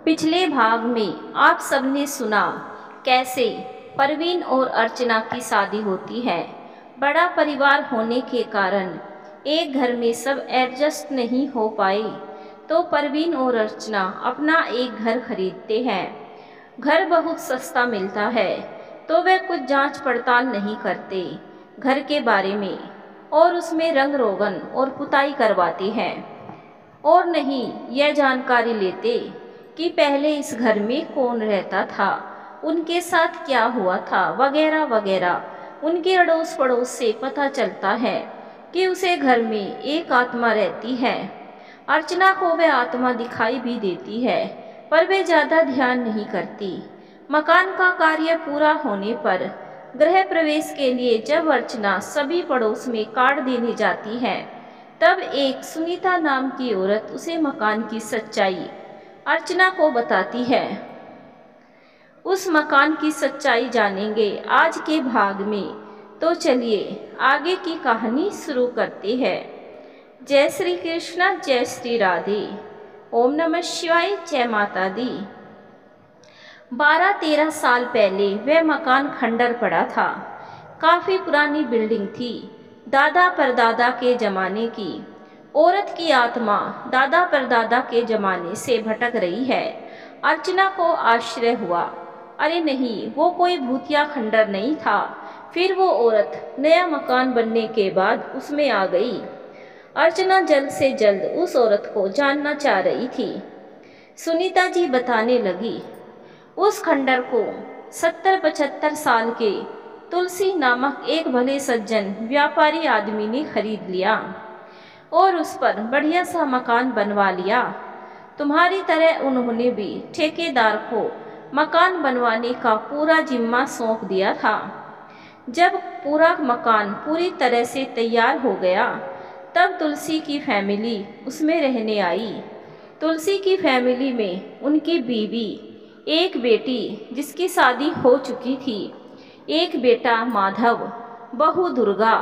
पिछले भाग में आप सबने सुना कैसे परवीन और अर्चना की शादी होती है। बड़ा परिवार होने के कारण एक घर में सब एडजस्ट नहीं हो पाए तो परवीन और अर्चना अपना एक घर खरीदते हैं। घर बहुत सस्ता मिलता है तो वे कुछ जांच पड़ताल नहीं करते घर के बारे में और उसमें रंग रोगन और पुताई करवाते हैं और नहीं यह जानकारी लेते कि पहले इस घर में कौन रहता था, उनके साथ क्या हुआ था वगैरह वगैरह। उनके अड़ोस पड़ोस से पता चलता है कि उसे घर में एक आत्मा रहती है। अर्चना को वह आत्मा दिखाई भी देती है पर वे ज़्यादा ध्यान नहीं करती। मकान का कार्य पूरा होने पर गृह प्रवेश के लिए जब अर्चना सभी पड़ोस में कार्ड देने जाती है तब एक सुनीता नाम की औरत उसे मकान की सच्चाई अर्चना को बताती है। उस मकान की सच्चाई जानेंगे आज के भाग में, तो चलिए आगे की कहानी शुरू करते हैं। जय श्री कृष्ण, जय श्री राधे, ओम नमः शिवाय, जय माता दी। 12-13 साल पहले वह मकान खंडर पड़ा था। काफ़ी पुरानी बिल्डिंग थी, दादा परदादा के ज़माने की। औरत की आत्मा दादा परदादा के ज़माने से भटक रही है। अर्चना को आश्चर्य हुआ, अरे नहीं, वो कोई भूतिया खंडर नहीं था। फिर वो औरत नया मकान बनने के बाद उसमें आ गई। अर्चना जल्द से जल्द उस औरत को जानना चाह रही थी। सुनीता जी बताने लगी, उस खंडर को 70-75 साल के तुलसी नामक एक भले सज्जन व्यापारी आदमी ने खरीद लिया और उस पर बढ़िया सा मकान बनवा लिया। तुम्हारी तरह उन्होंने भी ठेकेदार को मकान बनवाने का पूरा जिम्मा सौंप दिया था। जब पूरा मकान पूरी तरह से तैयार हो गया तब तुलसी की फैमिली उसमें रहने आई। तुलसी की फैमिली में उनकी बीवी, एक बेटी जिसकी शादी हो चुकी थी, एक बेटा माधव, बहू दुर्गा,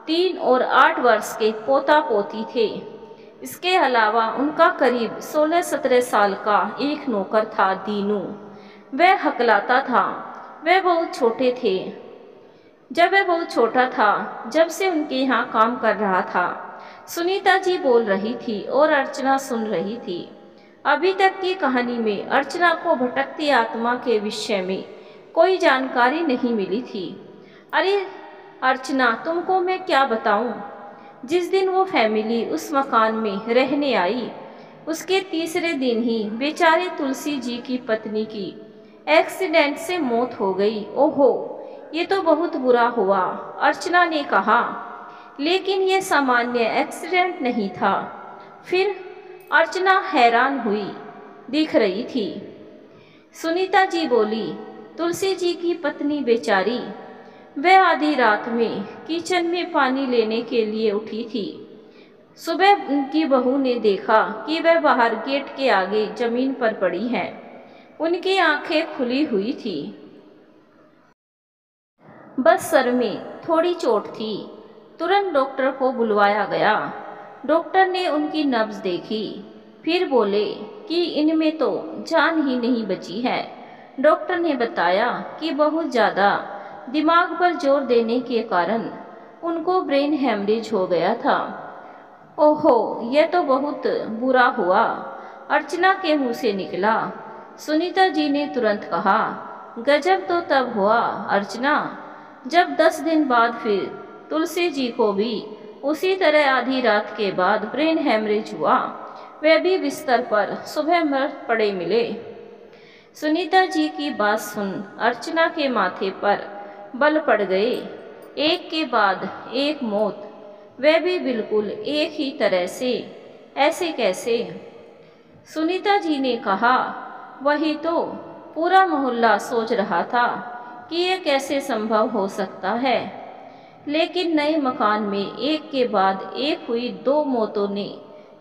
3 और 8 वर्ष के पोता पोती थे। इसके अलावा उनका करीब 16-17 साल का एक नौकर था, दीनू। वह हकलाता था। वह बहुत छोटे थे जब वह बहुत छोटा था, जब से उनके यहाँ काम कर रहा था। सुनीता जी बोल रही थी और अर्चना सुन रही थी। अभी तक की कहानी में अर्चना को भटकती आत्मा के विषय में कोई जानकारी नहीं मिली थी। अरे अर्चना, तुमको मैं क्या बताऊं? जिस दिन वो फैमिली उस मकान में रहने आई उसके तीसरे दिन ही बेचारे तुलसी जी की पत्नी की एक्सीडेंट से मौत हो गई। ओहो, ये तो बहुत बुरा हुआ, अर्चना ने कहा। लेकिन ये सामान्य एक्सीडेंट नहीं था। फिर अर्चना हैरान हुई दिख रही थी। सुनीता जी बोली, तुलसी जी की पत्नी बेचारी, वह आधी रात में किचन में पानी लेने के लिए उठी थी। सुबह उनकी बहू ने देखा कि वह बाहर गेट के आगे जमीन पर पड़ी है। उनकी आंखें खुली हुई थी, बस सर में थोड़ी चोट थी। तुरंत डॉक्टर को बुलवाया गया। डॉक्टर ने उनकी नब्ज देखी, फिर बोले कि इनमें तो जान ही नहीं बची है। डॉक्टर ने बताया कि बहुत ज़्यादा दिमाग पर जोर देने के कारण उनको ब्रेन हैमरेज हो गया था। ओहो, यह तो बहुत बुरा हुआ, अर्चना के मुंह से निकला। सुनीता जी ने तुरंत कहा, गजब तो तब हुआ अर्चना, जब 10 दिन बाद फिर तुलसी जी को भी उसी तरह आधी रात के बाद ब्रेन हैमरेज हुआ। वह भी बिस्तर पर सुबह मृत पड़े मिले। सुनीता जी की बात सुन अर्चना के माथे पर बल पड़ गए। एक के बाद एक मौत, वह भी बिल्कुल एक ही तरह से। ऐसे कैसे? सुनीता जी ने कहा, वही तो पूरा मोहल्ला सोच रहा था कि यह कैसे संभव हो सकता है। लेकिन नए मकान में एक के बाद एक हुई 2 मौतों ने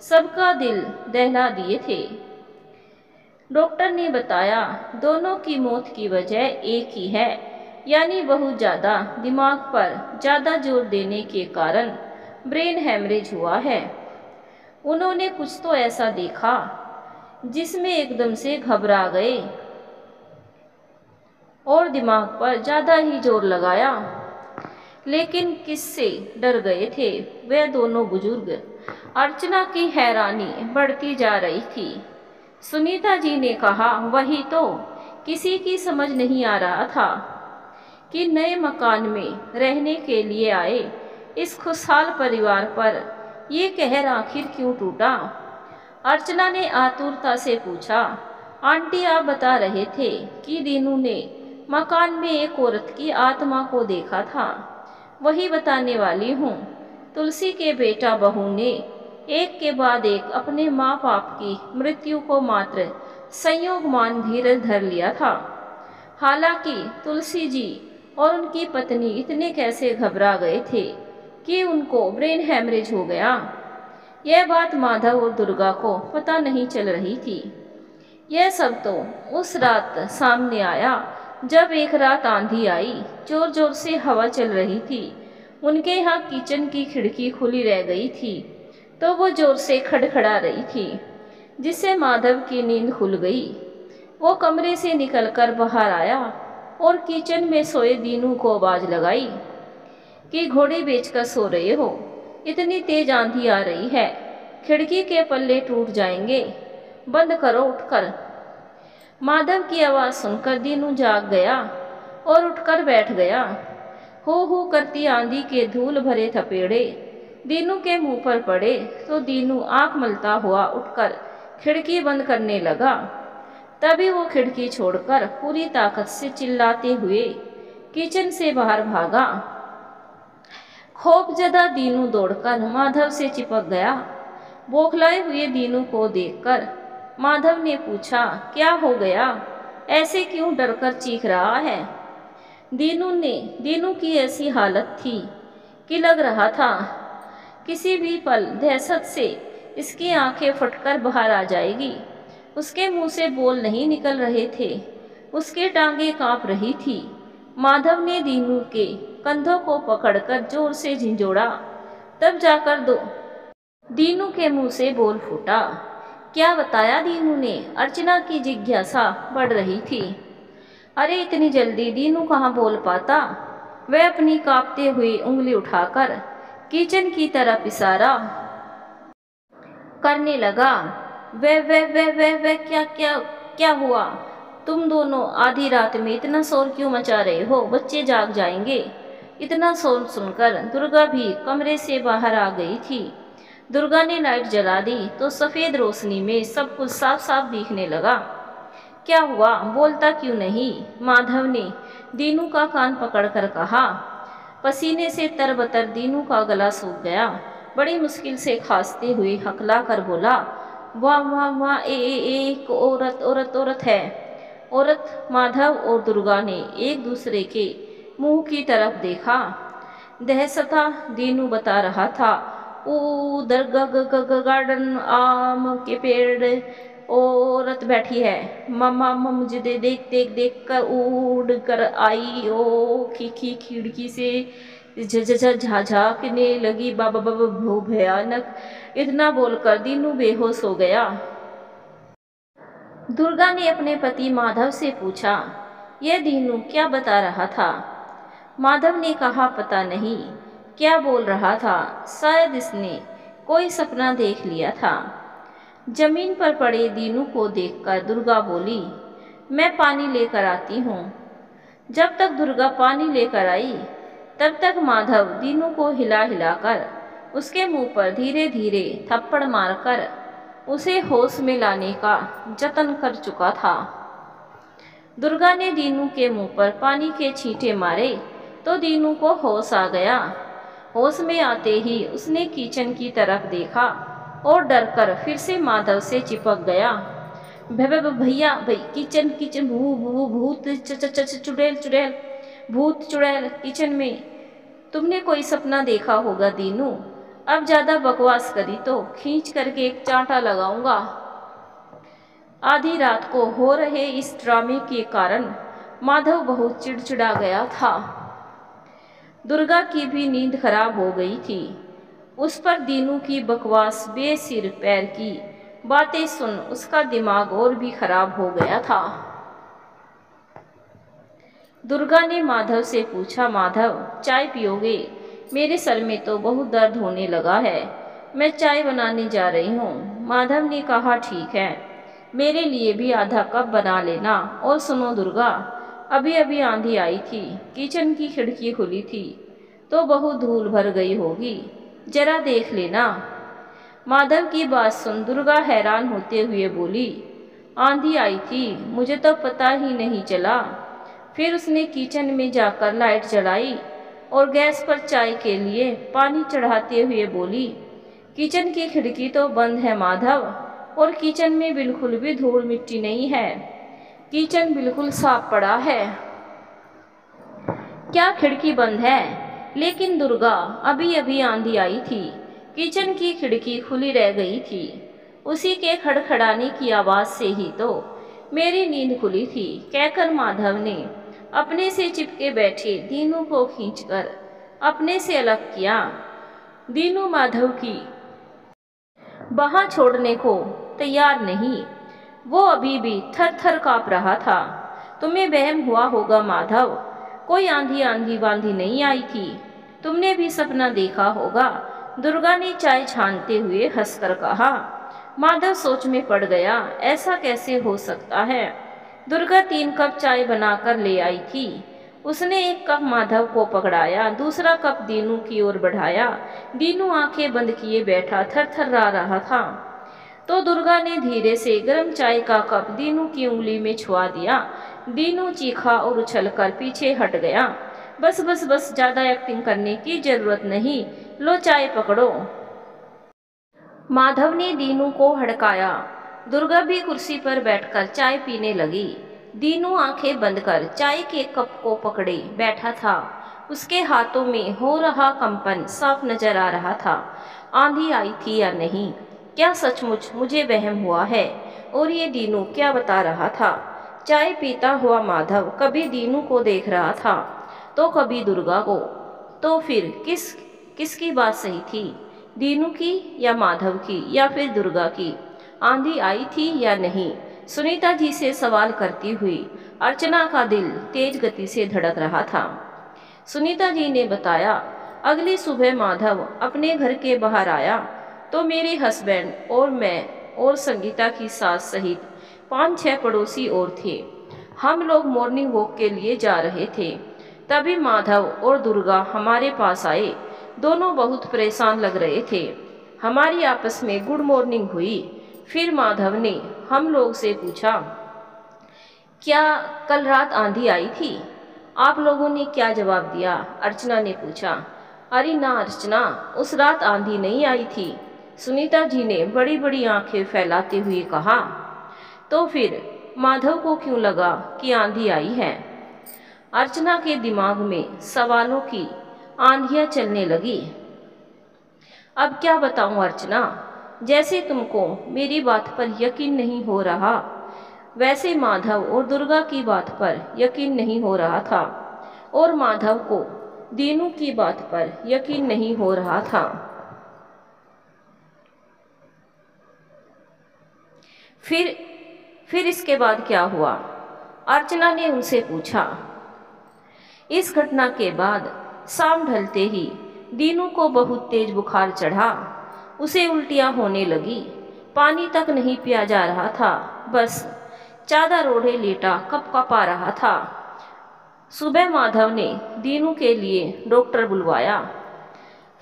सबका दिल दहला दिए थे। डॉक्टर ने बताया, दोनों की मौत की वजह एक ही है, यानी बहुत ज़्यादा दिमाग पर ज़्यादा जोर देने के कारण ब्रेन हैमरेज हुआ है। उन्होंने कुछ तो ऐसा देखा जिसमें एकदम से घबरा गए और दिमाग पर ज़्यादा ही जोर लगाया। लेकिन किससे डर गए थे वे दोनों बुजुर्ग? अर्चना की हैरानी बढ़ती जा रही थी। सुनीता जी ने कहा, वही तो किसी की समझ नहीं आ रहा था कि नए मकान में रहने के लिए आए इस खुशहाल परिवार पर ये कहर आखिर क्यों टूटा। अर्चना ने आतुरता से पूछा, आंटी आप बता रहे थे कि दीनू ने मकान में एक औरत की आत्मा को देखा था। वही बताने वाली हूँ। तुलसी के बेटा बहू ने एक के बाद एक अपने माँ बाप की मृत्यु को मात्र संयोग मान धीरज धर लिया था। हालांकि तुलसी जी और उनकी पत्नी इतने कैसे घबरा गए थे कि उनको ब्रेन हैमरेज हो गया। यह बात माधव और दुर्गा को पता नहीं चल रही थी। यह सब तो उस रात सामने आया जब एक रात आंधी आई, जोर जोर से हवा चल रही थी। उनके यहाँ किचन की खिड़की खुली रह गई थी तो वो जोर से खड़खड़ा रही थी, जिससे माधव की नींद खुल गई। वो कमरे से निकलकर बाहर आया और किचन में सोए दीनू को आवाज लगाई कि घोड़े बेचकर सो रहे हो, इतनी तेज आंधी आ रही है, खिड़की के पल्ले टूट जाएंगे, बंद करो उठकर। माधव की आवाज़ सुनकर दीनू जाग गया और उठकर बैठ गया। हो करती आंधी के धूल भरे थपेड़े दीनू के मुंह पर पड़े तो दीनू आंख मलता हुआ उठकर खिड़की बंद करने लगा। तभी वो खिड़की छोड़कर पूरी ताकत से चिल्लाते हुए किचन से बाहर भागा। खौफजदा दीनू दौड़कर माधव से चिपक गया। बौखलाए हुए दीनू को देखकर माधव ने पूछा, क्या हो गया, ऐसे क्यों डरकर चीख रहा है? दीनू की ऐसी हालत थी कि लग रहा था किसी भी पल दहशत से इसकी आंखें फटकर बाहर आ जाएगी। उसके मुंह से बोल नहीं निकल रहे थे, उसकी टांगें कांप रही थी। माधव ने दीनू के कंधों को पकड़कर जोर से झिंझोड़ा, तब जाकर दीनू के मुंह से बोल फूटा। क्या बताया दीनू ने? अर्चना की जिज्ञासा बढ़ रही थी। अरे इतनी जल्दी दीनू कहाँ बोल पाता। वह अपनी कांपते हुए उंगली उठाकर किचन की तरफ इशारा करने लगा। वे क्या क्या क्या हुआ? तुम दोनों आधी रात में इतना शोर क्यों मचा रहे हो? बच्चे जाग जाएंगे। इतना शोर सुनकर दुर्गा भी कमरे से बाहर आ गई थी। दुर्गा ने लाइट जला दी तो सफ़ेद रोशनी में सब कुछ साफ साफ दिखने लगा। क्या हुआ, बोलता क्यों नहीं? माधव ने दीनू का कान पकड़कर कहा। पसीने से तरबतर दीनू का गला सूख गया। बड़ी मुश्किल से खांसते हुए हकला कर बोला, वाह वाह वाह, एक औरत है। औरत? माधव और दुर्गा ने एक दूसरे के मुंह की तरफ देखा। दहशता दीनू बता रहा था, उधर गार्डन आम के पेड़ औरत बैठी है। मम्मा मुझे देख कर उड़ कर आई। ओ खिड़की से झाझाकने लगी। बाबा बाबा भयानक। इतना बोलकर दीनू बेहोश हो गया। दुर्गा ने अपने पति माधव से पूछा, यह दीनू क्या बता रहा था? माधव ने कहा, पता नहीं क्या बोल रहा था, शायद इसने कोई सपना देख लिया था। जमीन पर पड़े दीनू को देखकर दुर्गा बोली, मैं पानी लेकर आती हूँ। जब तक दुर्गा पानी लेकर आई तब तक माधव दीनू को हिला हिलाकर उसके मुंह पर धीरे धीरे थप्पड़ मारकर उसे होश में लाने का जतन कर चुका था। दुर्गा ने दीनू के मुंह पर पानी के छींटे मारे तो दीनू को होश आ गया। होश में आते ही उसने किचन की तरफ देखा और डरकर फिर से माधव से चिपक गया। भैया किचन भूत चुड़ैल भूत चुड़ैल किचन में। तुमने कोई सपना देखा होगा दीनू। अब ज़्यादा बकवास करी तो खींच करके एक चांटा लगाऊंगा। आधी रात को हो रहे इस ड्रामे के कारण माधव बहुत चिड़चिड़ा गया था। दुर्गा की भी नींद खराब हो गई थी। उस पर दीनू की बकवास बेसिर पैर की बातें सुन उसका दिमाग और भी खराब हो गया था। दुर्गा ने माधव से पूछा, माधव चाय पियोगे? मेरे सर में तो बहुत दर्द होने लगा है, मैं चाय बनाने जा रही हूँ। माधव ने कहा, ठीक है, मेरे लिए भी आधा कप बना लेना। और सुनो दुर्गा, अभी अभी आंधी आई थी, किचन की खिड़की खुली थी तो बहुत धूल भर गई होगी, जरा देख लेना। माधव की बात सुन दुर्गा हैरान होते हुए बोली, आंधी आई थी, मुझे तो पता ही नहीं चला। फिर उसने किचन में जाकर लाइट जलाई और गैस पर चाय के लिए पानी चढ़ाते हुए बोली, किचन की खिड़की तो बंद है माधव, और किचन में बिल्कुल भी धूल मिट्टी नहीं है, किचन बिल्कुल साफ पड़ा है। क्या खिड़की बंद है? लेकिन दुर्गा, अभी अभी आंधी आई थी, किचन की खिड़की खुली रह गई थी, उसी के खड़खड़ाने की आवाज से ही तो मेरी नींद खुली थी, कहकर माधव ने अपने से चिपके बैठे दीनू को खींचकर अपने से अलग किया। दीनू माधव की बाह छोड़ने को तैयार नहीं, वो अभी भी थर थर काँप रहा था। तुम्हें वहम हुआ होगा माधव, कोई आंधी आंधी वांधी नहीं आई थी, तुमने भी सपना देखा होगा। दुर्गा ने चाय छानते हुए हंसकर कहा। माधव सोच में पड़ गया, ऐसा कैसे हो सकता है? दुर्गा 3 कप चाय बनाकर ले आई थी। उसने एक कप माधव को पकड़ाया, दूसरा कप दीनू की ओर बढ़ाया। दीनू आंखें बंद किए बैठा थरथरा रहा था। तो दुर्गा ने धीरे से गर्म चाय का कप दीनू की उंगली में छुआ दिया। दीनू चीखा और उछलकर पीछे हट गया। बस बस बस, ज्यादा एक्टिंग करने की जरूरत नहीं, लो चाय पकड़ो। माधव ने दीनू को हड़काया। दुर्गा भी कुर्सी पर बैठकर चाय पीने लगी। दीनू आंखें बंद कर चाय के कप को पकड़े बैठा था। उसके हाथों में हो रहा कंपन साफ नजर आ रहा था। आंधी आई थी या नहीं, क्या सचमुच मुझे वहम हुआ है? और ये दीनू क्या बता रहा था? चाय पीता हुआ माधव कभी दीनू को देख रहा था तो कभी दुर्गा को। तो फिर किसकी बात सही थी, दीनू की या माधव की या फिर दुर्गा की? आंधी आई थी या नहीं? सुनीता जी से सवाल करती हुई अर्चना का दिल तेज गति से धड़क रहा था। सुनीता जी ने बताया, अगली सुबह माधव अपने घर के बाहर आया तो मेरे हस्बैंड और मैं और संगीता की सास सहित 5-6 पड़ोसी और थे। हम लोग मॉर्निंग वॉक के लिए जा रहे थे, तभी माधव और दुर्गा हमारे पास आए। दोनों बहुत परेशान लग रहे थे। हमारी आपस में गुड मॉर्निंग हुई। फिर माधव ने हम लोग से पूछा, क्या कल रात आंधी आई थी? आप लोगों ने क्या जवाब दिया? अर्चना ने पूछा। अरे ना अर्चना, उस रात आंधी नहीं आई थी, सुनीता जी ने बड़ी बड़ी आंखें फैलाते हुए कहा। तो फिर माधव को क्यों लगा कि आंधी आई है? अर्चना के दिमाग में सवालों की आंधियां चलने लगी। अब क्या बताऊं अर्चना, जैसे तुमको मेरी बात पर यकीन नहीं हो रहा, वैसे माधव और दुर्गा की बात पर यकीन नहीं हो रहा था, और माधव को दीनू की बात पर यकीन नहीं हो रहा था। फिर इसके बाद क्या हुआ? अर्चना ने उनसे पूछा। इस घटना के बाद शाम ढलते ही दीनू को बहुत तेज बुखार चढ़ा। उसे उल्टियां होने लगी। पानी तक नहीं पिया जा रहा था, बस चादर ओढ़े लेटा कपकपा रहा था। सुबह माधव ने दीनू के लिए डॉक्टर बुलवाया।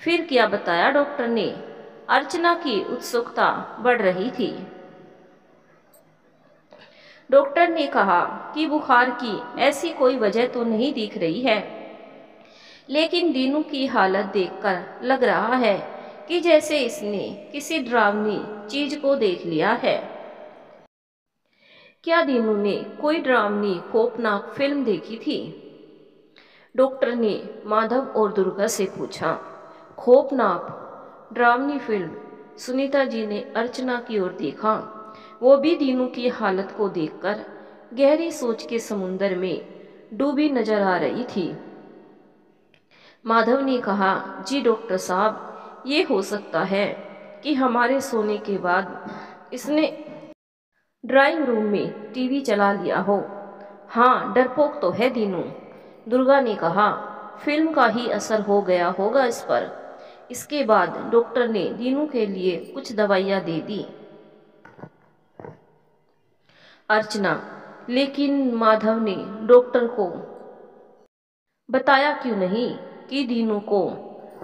फिर क्या बताया डॉक्टर ने? अर्चना की उत्सुकता बढ़ रही थी। डॉक्टर ने कहा कि बुखार की ऐसी कोई वजह तो नहीं दिख रही है, लेकिन दीनू की हालत देखकर लग रहा है कि जैसे इसने किसी डरावनी चीज को देख लिया है। क्या दीनू ने कोई डरावनी खौफनाक फिल्म देखी थी? डॉक्टर ने माधव और दुर्गा से पूछा। खौफनाक डरावनी फिल्म? सुनीता जी ने अर्चना की ओर देखा। वो भी दीनू की हालत को देखकर गहरी सोच के समुंदर में डूबी नजर आ रही थी। माधव ने कहा, जी डॉक्टर साहब, ये हो सकता है कि हमारे सोने के बाद इसने ड्राइंग रूम में टीवी चला लिया हो। हाँ, डरपोक तो है दीनू, दुर्गा ने कहा। फिल्म का ही असर हो गया होगा इस पर। इसके बाद डॉक्टर ने दीनू के लिए कुछ दवाइयाँ दे दी। अर्चना, लेकिन माधव ने डॉक्टर को बताया क्यों नहीं कि दीनू को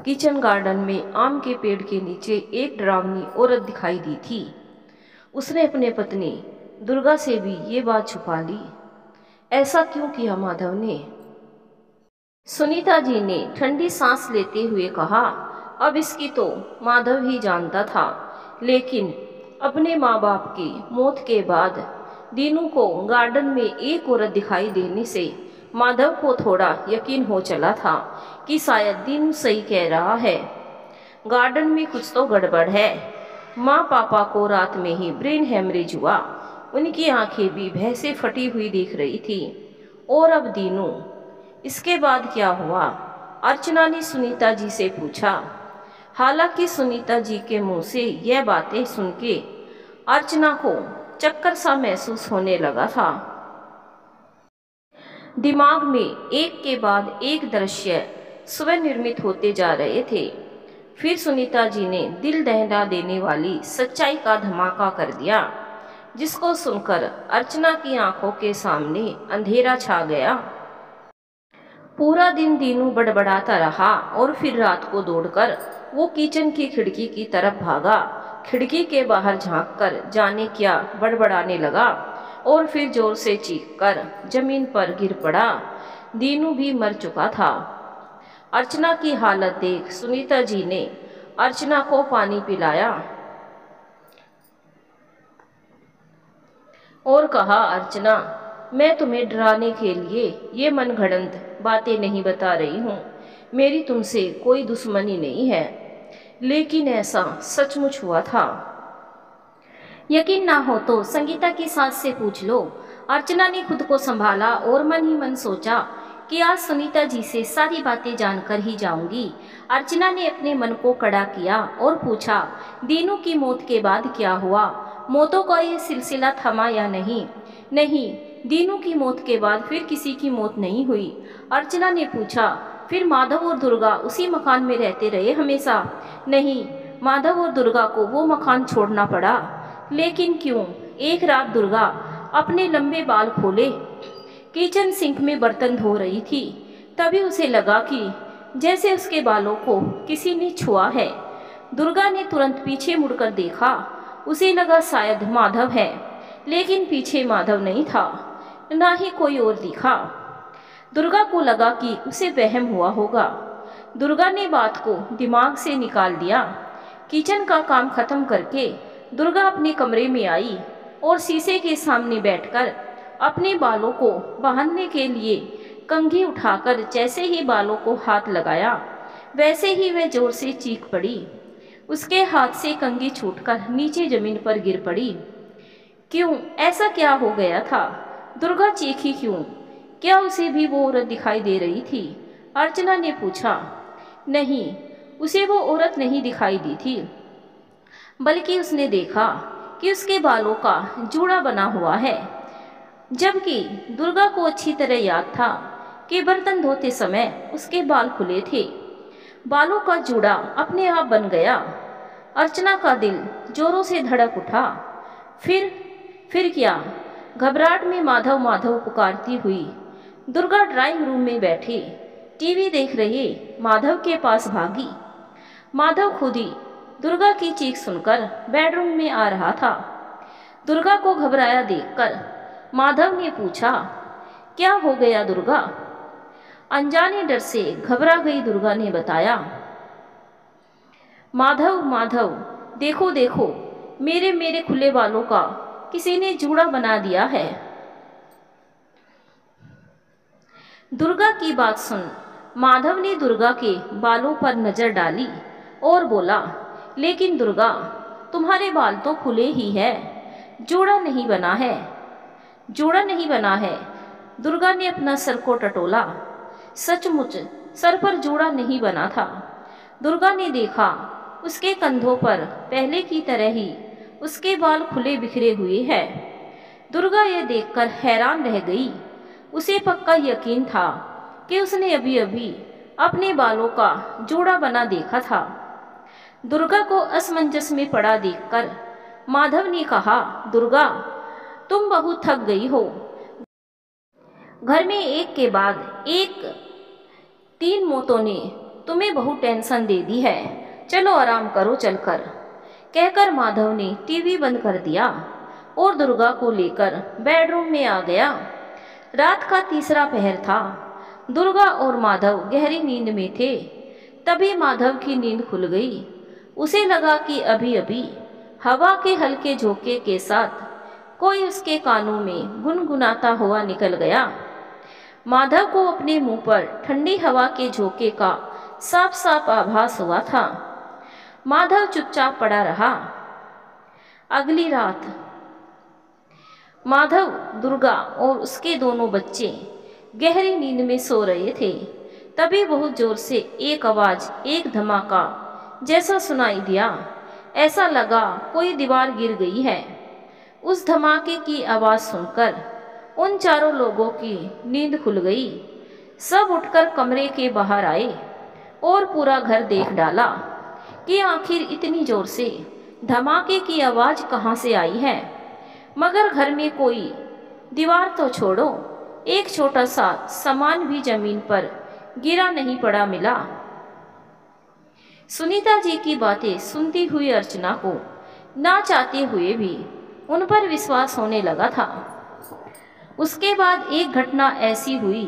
किचन गार्डन में आम के पेड़ के नीचे एक डरावनी औरत दिखाई दी थी। उसने अपने पत्नी दुर्गा से भी ये बात छुपा ली। ऐसा क्यों किया माधव ने? सुनीता जी ने ठंडी सांस लेते हुए कहा। अब इसकी तो माधव ही जानता था, लेकिन अपने माँ बाप की मौत के बाद दीनू को गार्डन में एक औरत दिखाई देने से माधव को थोड़ा यकीन हो चला था कि शायद दीनू सही कह रहा है। गार्डन में कुछ तो गड़बड़ है। माँ पापा को रात में ही ब्रेन हैमरेज हुआ। उनकी आंखें भी भय से फटी हुई दिख रही थी। और अब दीनू, इसके बाद क्या हुआ? अर्चना ने सुनीता जी से पूछा। हालांकि सुनीता जी के मुंह से यह बातें सुन के अर्चना को चक्कर सा महसूस होने लगा था। दिमाग में एक के बाद एक दृश्य स्वनिर्मित होते जा रहे थे। फिर सुनीता जी ने दिल दहला देने वाली सच्चाई का धमाका कर दिया, जिसको सुनकर अर्चना की आंखों के सामने अंधेरा छा गया। पूरा दिन दीनू बड़बड़ाता रहा और फिर रात को दौड़कर वो किचन की खिड़की की तरफ भागा। खिड़की के बाहर झांककर जाने क्या बड़बड़ाने लगा और फिर जोर से चीखकर जमीन पर गिर पड़ा। दीनू भी मर चुका था। अर्चना की हालत देख सुनीता जी ने अर्चना को पानी पिलाया और कहा, अर्चना, मैं तुम्हें डराने के लिए ये मनगढ़ंत बातें नहीं बता रही हूँ। मेरी तुमसे कोई दुश्मनी नहीं है, लेकिन ऐसा सचमुच हुआ था। यकीन ना हो तो संगीता की सास से पूछ लो। अर्चना ने खुद को संभाला और मन ही मन सोचा कि आज सुनीता जी से सारी बातें जानकर ही जाऊंगी। अर्चना ने अपने मन को कड़ा किया और पूछा, दीनू की मौत के बाद क्या हुआ? मौतों का ये सिलसिला थमा या नहीं? नहीं, दीनू की मौत के बाद फिर किसी की मौत नहीं हुई। अर्चना ने पूछा, फिर माधव और दुर्गा उसी मकान में रहते रहे हमेशा? नहीं, माधव और दुर्गा को वो मकान छोड़ना पड़ा। लेकिन क्यों? एक रात दुर्गा अपने लंबे बाल खोले किचन सिंक में बर्तन धो रही थी। तभी उसे लगा कि जैसे उसके बालों को किसी ने छुआ है। दुर्गा ने तुरंत पीछे मुड़कर देखा। उसे लगा शायद माधव है, लेकिन पीछे माधव नहीं था, ना ही कोई और दिखा। दुर्गा को लगा कि उसे वहम हुआ होगा। दुर्गा ने बात को दिमाग से निकाल दिया। किचन का काम खत्म करके दुर्गा अपने कमरे में आई और शीशे के सामने बैठकर अपने बालों को बांधने के लिए कंघी उठाकर जैसे ही बालों को हाथ लगाया, वैसे ही वह जोर से चीख पड़ी। उसके हाथ से कंघी छूटकर नीचे जमीन पर गिर पड़ी। क्यों? ऐसा क्या हो गया था? दुर्गा चीखी क्यों? क्या उसे भी वो औरत दिखाई दे रही थी? अर्चना ने पूछा। नहीं, उसे वो औरत नहीं दिखाई दी थी, बल्कि उसने देखा कि उसके बालों का जूड़ा बना हुआ है। जबकि दुर्गा को अच्छी तरह याद था कि बर्तन धोते समय उसके बाल खुले थे। बालों का जूड़ा अपने आप बन गया। अर्चना का दिल जोरों से धड़क उठा। फिर क्या? घबराहट में माधव माधव पुकारती हुई दुर्गा ड्राइंग रूम में बैठे टीवी देख रहे माधव के पास भागी। माधव खुद ही दुर्गा की चीख सुनकर बेडरूम में आ रहा था। दुर्गा को घबराया देखकर माधव ने पूछा, क्या हो गया दुर्गा? अनजाने डर से घबरा गई दुर्गा ने बताया, माधव माधव, देखो देखो, मेरे खुले बालों का किसी ने जूड़ा बना दिया है। दुर्गा की बात सुन माधव ने दुर्गा के बालों पर नजर डाली और बोला, लेकिन दुर्गा, तुम्हारे बाल तो खुले ही है, जूड़ा नहीं बना है। जूड़ा नहीं बना है। दुर्गा ने अपना सर को टटोला। सचमुच सर पर जूड़ा नहीं बना था। दुर्गा ने देखा उसके कंधों पर पहले की तरह ही उसके बाल खुले बिखरे हुए हैं। दुर्गा यह देखकर हैरान रह गई। उसे पक्का यकीन था कि उसने अभी अभी अपने बालों का जोड़ा बना देखा था। दुर्गा को असमंजस में पड़ा देखकर माधव ने कहा, दुर्गा, तुम बहुत थक गई हो। घर में एक के बाद एक 3 मौतों ने तुम्हें बहुत टेंशन दे दी है। चलो आराम करो चलकर। कहकर माधव ने टीवी बंद कर दिया और दुर्गा को लेकर बेडरूम में आ गया। रात का 3रा पहर था। दुर्गा और माधव गहरी नींद में थे। तभी माधव की नींद खुल गई। उसे लगा कि अभी अभी हवा के हल्के झोंके के साथ कोई उसके कानों में गुनगुनाता हुआ निकल गया। माधव को अपने मुंह पर ठंडी हवा के झोंके का साफ साफ आभास हुआ था। माधव चुपचाप पड़ा रहा। अगली रात माधव, दुर्गा और उसके दोनों बच्चे गहरी नींद में सो रहे थे। तभी बहुत जोर से एक आवाज, एक धमाका जैसा सुनाई दिया। ऐसा लगा कोई दीवार गिर गई है। उस धमाके की आवाज सुनकर उन चारों लोगों की नींद खुल गई। सब उठकर कमरे के बाहर आए और पूरा घर देख डाला कि आखिर इतनी जोर से धमाके की आवाज कहाँ से आई है। मगर घर में कोई, दीवार तो छोड़ो, एक छोटा सा सामान भी जमीन पर गिरा नहीं पड़ा मिला। सुनीता जी की बातें सुनती हुई अर्चना को ना चाहते हुए भी उन पर विश्वास होने लगा था। उसके बाद एक घटना ऐसी हुई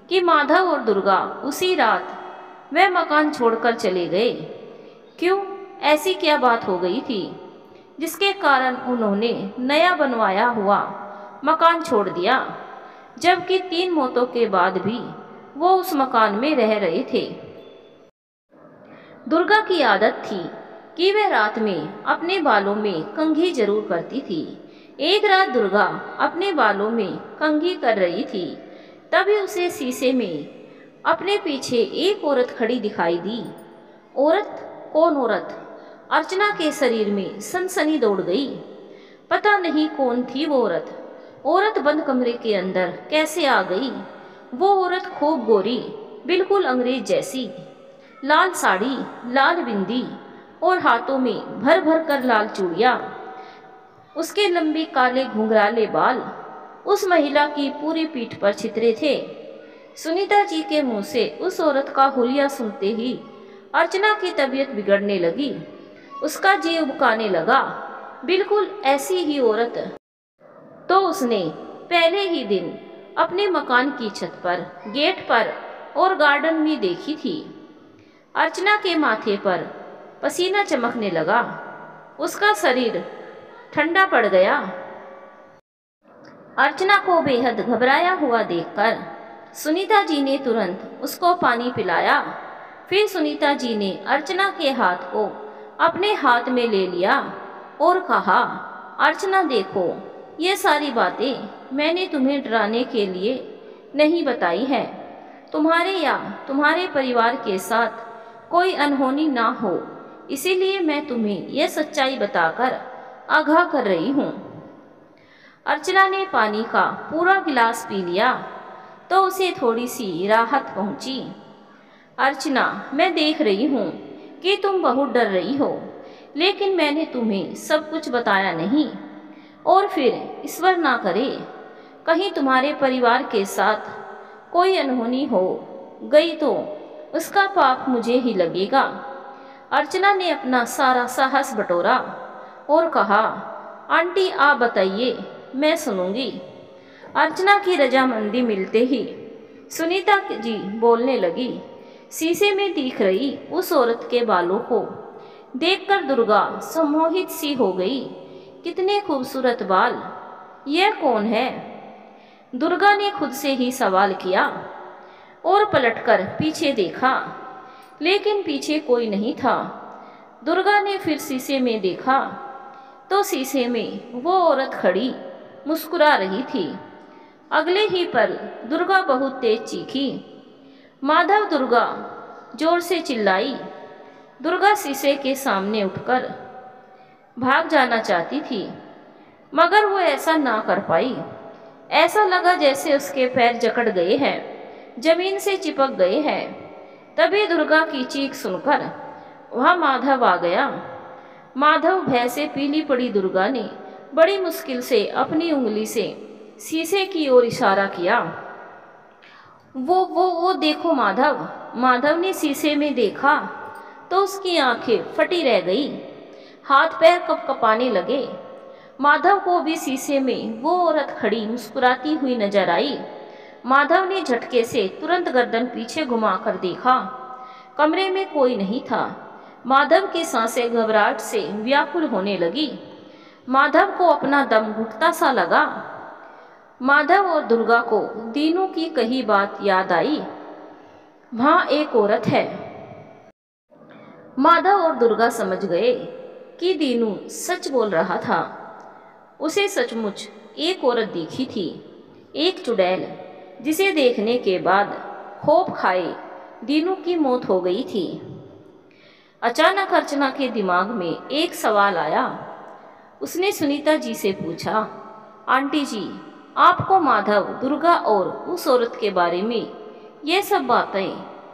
कि माधव और दुर्गा उसी रात वह मकान छोड़कर चले गए। क्यों, ऐसी क्या बात हो गई थी जिसके कारण उन्होंने नया बनवाया हुआ मकान छोड़ दिया, जबकि 3 मौतों के बाद भी वो उस मकान में रह रहे थे। दुर्गा की आदत थी कि वह रात में अपने बालों में कंघी जरूर करती थी। एक रात दुर्गा अपने बालों में कंघी कर रही थी। तभी उसे शीशे में अपने पीछे एक औरत खड़ी दिखाई दी। औरत? कौन औरत? अर्चना के शरीर में सनसनी दौड़ गई। पता नहीं कौन थी वो औरत। औरत बंद कमरे के अंदर कैसे आ गई? वो औरत खूब गोरी, बिल्कुल अंग्रेज जैसी, लाल साड़ी, लाल बिंदी और हाथों में भर भर कर लाल चूड़ियां। उसके लंबे काले घुंघराले बाल उस महिला की पूरी पीठ पर छितरे थे। सुनीता जी के मुंह से उस औरत का हुलिया सुनते ही अर्चना की तबीयत बिगड़ने लगी। उसका जी उबकाने लगा। बिल्कुल ऐसी ही औरत तो उसने पहले ही दिन अपने मकान की छत पर, गेट पर और गार्डन में देखी थी। अर्चना के माथे पर पसीना चमकने लगा। उसका शरीर ठंडा पड़ गया। अर्चना को बेहद घबराया हुआ देखकर सुनीता जी ने तुरंत उसको पानी पिलाया। फिर सुनीता जी ने अर्चना के हाथ को अपने हाथ में ले लिया और कहा, अर्चना देखो, ये सारी बातें मैंने तुम्हें डराने के लिए नहीं बताई है। तुम्हारे या तुम्हारे परिवार के साथ कोई अनहोनी ना हो, इसीलिए मैं तुम्हें यह सच्चाई बताकर आगाह कर रही हूँ। अर्चना ने पानी का पूरा गिलास पी लिया तो उसे थोड़ी सी राहत पहुंची। अर्चना, मैं देख रही हूँ कि तुम बहुत डर रही हो, लेकिन मैंने तुम्हें सब कुछ बताया नहीं। और फिर ईश्वर ना करे कहीं तुम्हारे परिवार के साथ कोई अनहोनी हो गई तो उसका पाप मुझे ही लगेगा। अर्चना ने अपना सारा साहस बटोरा और कहा, आंटी आप बताइए, मैं सुनूंगी। अर्चना की रजामंदी मिलते ही सुनीता जी बोलने लगी। शीशे में दिख रही उस औरत के बालों को देखकर दुर्गा सम्मोहित सी हो गई। कितने खूबसूरत बाल! यह कौन है? दुर्गा ने खुद से ही सवाल किया और पलटकर पीछे देखा, लेकिन पीछे कोई नहीं था। दुर्गा ने फिर शीशे में देखा तो शीशे में वो औरत खड़ी मुस्कुरा रही थी। अगले ही पल दुर्गा बहुत तेज चीखी। माधव! दुर्गा! जोर से चिल्लाई। दुर्गा शीशे के सामने उठकर भाग जाना चाहती थी, मगर वो ऐसा ना कर पाई। ऐसा लगा जैसे उसके पैर जकड़ गए हैं, जमीन से चिपक गए हैं। तभी दुर्गा की चीख सुनकर वहाँ माधव आ गया। माधव भय से पीली पड़ी दुर्गा ने बड़ी मुश्किल से अपनी उंगली से शीशे की ओर इशारा किया। वो देखो माधव। माधव ने शीशे में देखा तो उसकी आंखें फटी रह गई, हाथ पैर कपकपाने लगे। माधव को भी शीशे में वो औरत खड़ी मुस्कुराती हुई नजर आई। माधव ने झटके से तुरंत गर्दन पीछे घुमाकर देखा। कमरे में कोई नहीं था। माधव की सांसें घबराहट से व्याकुल होने लगी। माधव को अपना दम घुटता सा लगा। माधव और दुर्गा को दीनू की कही बात याद आई। वहाँ एक औरत है। माधव और दुर्गा समझ गए कि दीनू सच बोल रहा था। उसे सचमुच एक औरत दिखी थी, एक चुड़ैल, जिसे देखने के बाद खौफ खाए दीनू की मौत हो गई थी। अचानक अर्चना के दिमाग में एक सवाल आया। उसने सुनीता जी से पूछा, आंटी जी, आपको माधव, दुर्गा और उस औरत के बारे में ये सब बातें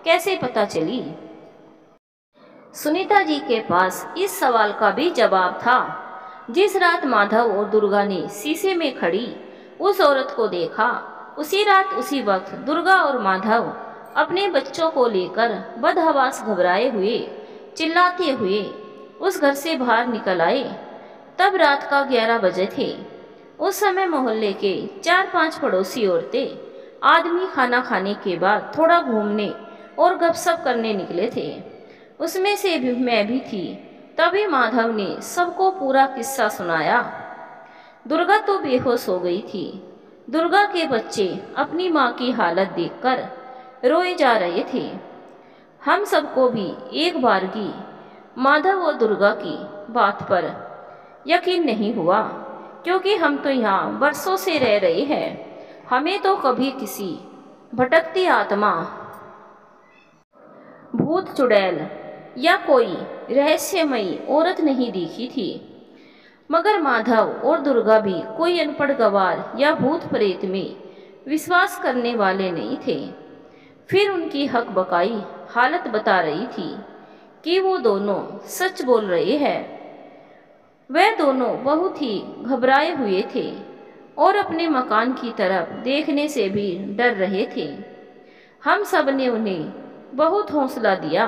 कैसे पता चली? सुनीता जी के पास इस सवाल का भी जवाब था। जिस रात माधव और दुर्गा ने शीशे में खड़ी उस औरत को देखा, उसी रात उसी वक्त दुर्गा और माधव अपने बच्चों को लेकर बदहवास घबराए हुए, चिल्लाते हुए उस घर से बाहर निकल आए। तब रात का 11 बजे थे। उस समय मोहल्ले के 4-5 पड़ोसी औरतें, आदमी खाना खाने के बाद थोड़ा घूमने और गपशप करने निकले थे। उसमें से भी मैं भी थी। तभी माधव ने सबको पूरा किस्सा सुनाया। दुर्गा तो बेहोश हो गई थी। दुर्गा के बच्चे अपनी माँ की हालत देखकर रोए जा रहे थे। हम सबको भी एक बारगी माधव और दुर्गा की बात पर यकीन नहीं हुआ, क्योंकि हम तो यहाँ बरसों से रह रहे हैं। हमें तो कभी किसी भटकती आत्मा, भूत, चुड़ैल या कोई रहस्यमयी औरत नहीं दिखी थी। मगर माधव और दुर्गा भी कोई अनपढ़ गवार या भूत प्रेत में विश्वास करने वाले नहीं थे। फिर उनकी हक बकाई हालत बता रही थी कि वो दोनों सच बोल रहे हैं। वे दोनों बहुत ही घबराए हुए थे और अपने मकान की तरफ देखने से भी डर रहे थे। हम सब ने उन्हें बहुत हौसला दिया।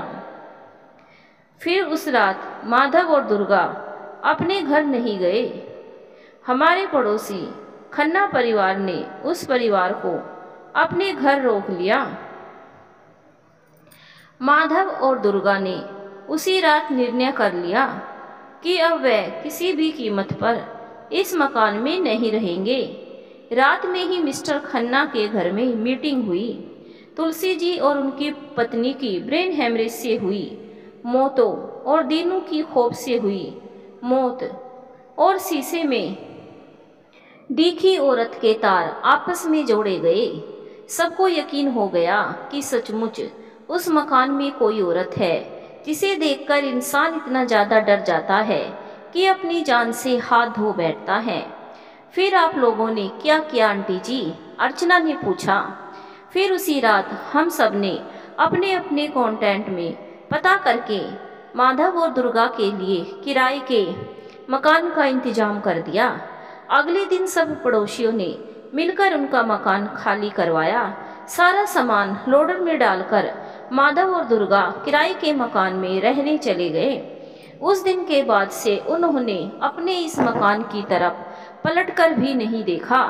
फिर उस रात माधव और दुर्गा अपने घर नहीं गए। हमारे पड़ोसी खन्ना परिवार ने उस परिवार को अपने घर रोक लिया। माधव और दुर्गा ने उसी रात निर्णय कर लिया कि अब वे किसी भी कीमत पर इस मकान में नहीं रहेंगे। रात में ही मिस्टर खन्ना के घर में मीटिंग हुई। तुलसी जी और उनकी पत्नी की ब्रेन हेमरेज से हुई मौतों और दीनू की खौफ से हुई मौत और शीशे में दिखी औरत के तार आपस में जोड़े गए। सबको यकीन हो गया कि सचमुच उस मकान में कोई औरत है जिसे देखकर इंसान इतना ज़्यादा डर जाता है कि अपनी जान से हाथ धो बैठता है। फिर आप लोगों ने क्या किया आंटी जी? अर्चना ने पूछा। फिर उसी रात हम सब ने अपने अपने कॉन्टेंट में पता करके माधव और दुर्गा के लिए किराए के मकान का इंतजाम कर दिया। अगले दिन सब पड़ोसियों ने मिलकर उनका मकान खाली करवाया। सारा सामान लोडर में डालकर माधव और दुर्गा किराए के मकान में रहने चले गए। उस दिन के बाद से उन्होंने अपने इस मकान की तरफ पलटकर भी नहीं देखा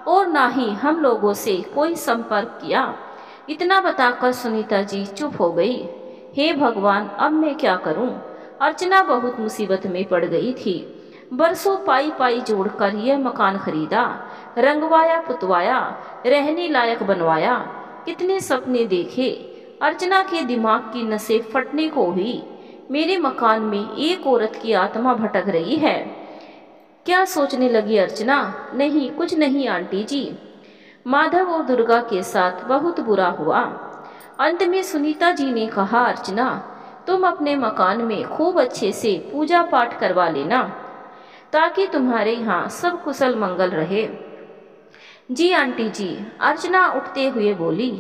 और ना ही हम लोगों से कोई संपर्क किया। इतना बताकर सुनीता जी चुप हो गई। हे भगवान, अब मैं क्या करूं? अर्चना बहुत मुसीबत में पड़ गई थी। बरसों पाई पाई जोड़कर यह मकान खरीदा, रंगवाया, पुतवाया, रहने लायक बनवाया। कितने सपने देखे। अर्चना के दिमाग की नसें फटने को हुई। मेरे मकान में एक औरत की आत्मा भटक रही है। क्या सोचने लगी अर्चना? नहीं, कुछ नहीं आंटी जी। माधव और दुर्गा के साथ बहुत बुरा हुआ। अंत में सुनीता जी ने कहा, अर्चना तुम अपने मकान में खूब अच्छे से पूजा पाठ करवा लेना। ताकि तुम्हारे यहाँ सब कुशल मंगल रहे। जी आंटी जी, अर्चना उठते हुए बोली।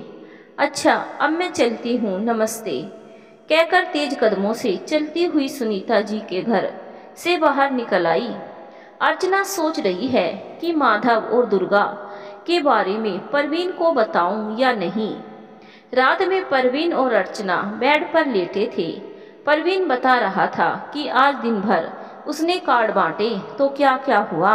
अच्छा, अब मैं चलती हूँ, नमस्ते, कहकर तेज कदमों से चलती हुई सुनीता जी के घर से बाहर निकल आई। अर्चना सोच रही है कि माधव और दुर्गा के बारे में परवीन को बताऊं या नहीं। रात में परवीन और अर्चना बेड पर लेटे थे। परवीन बता रहा था कि आज दिन भर उसने कार्ड बांटे तो क्या क्या हुआ,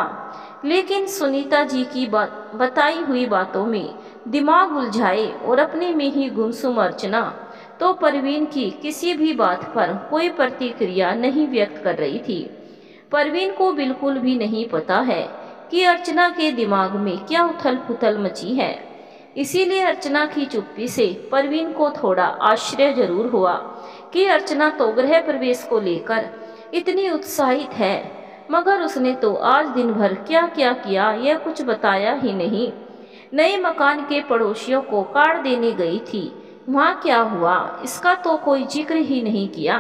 लेकिन सुनीता जी की बताई हुई बातों में दिमाग उलझाए और अपने में ही गुमसुम अर्चना तो परवीन की किसी भी बात पर कोई प्रतिक्रिया नहीं व्यक्त कर रही थी। परवीन को बिल्कुल भी नहीं पता है कि अर्चना के दिमाग में क्या उथल पुथल मची है। इसीलिए अर्चना की चुप्पी से परवीन को थोड़ा आश्चर्य जरूर हुआ कि अर्चना तो गृह प्रवेश को लेकर इतनी उत्साहित है, मगर उसने तो आज दिन भर क्या क्या किया यह कुछ बताया ही नहीं। नए मकान के पड़ोसियों को कार्ड देने गई थी, वहाँ क्या हुआ इसका तो कोई जिक्र ही नहीं किया।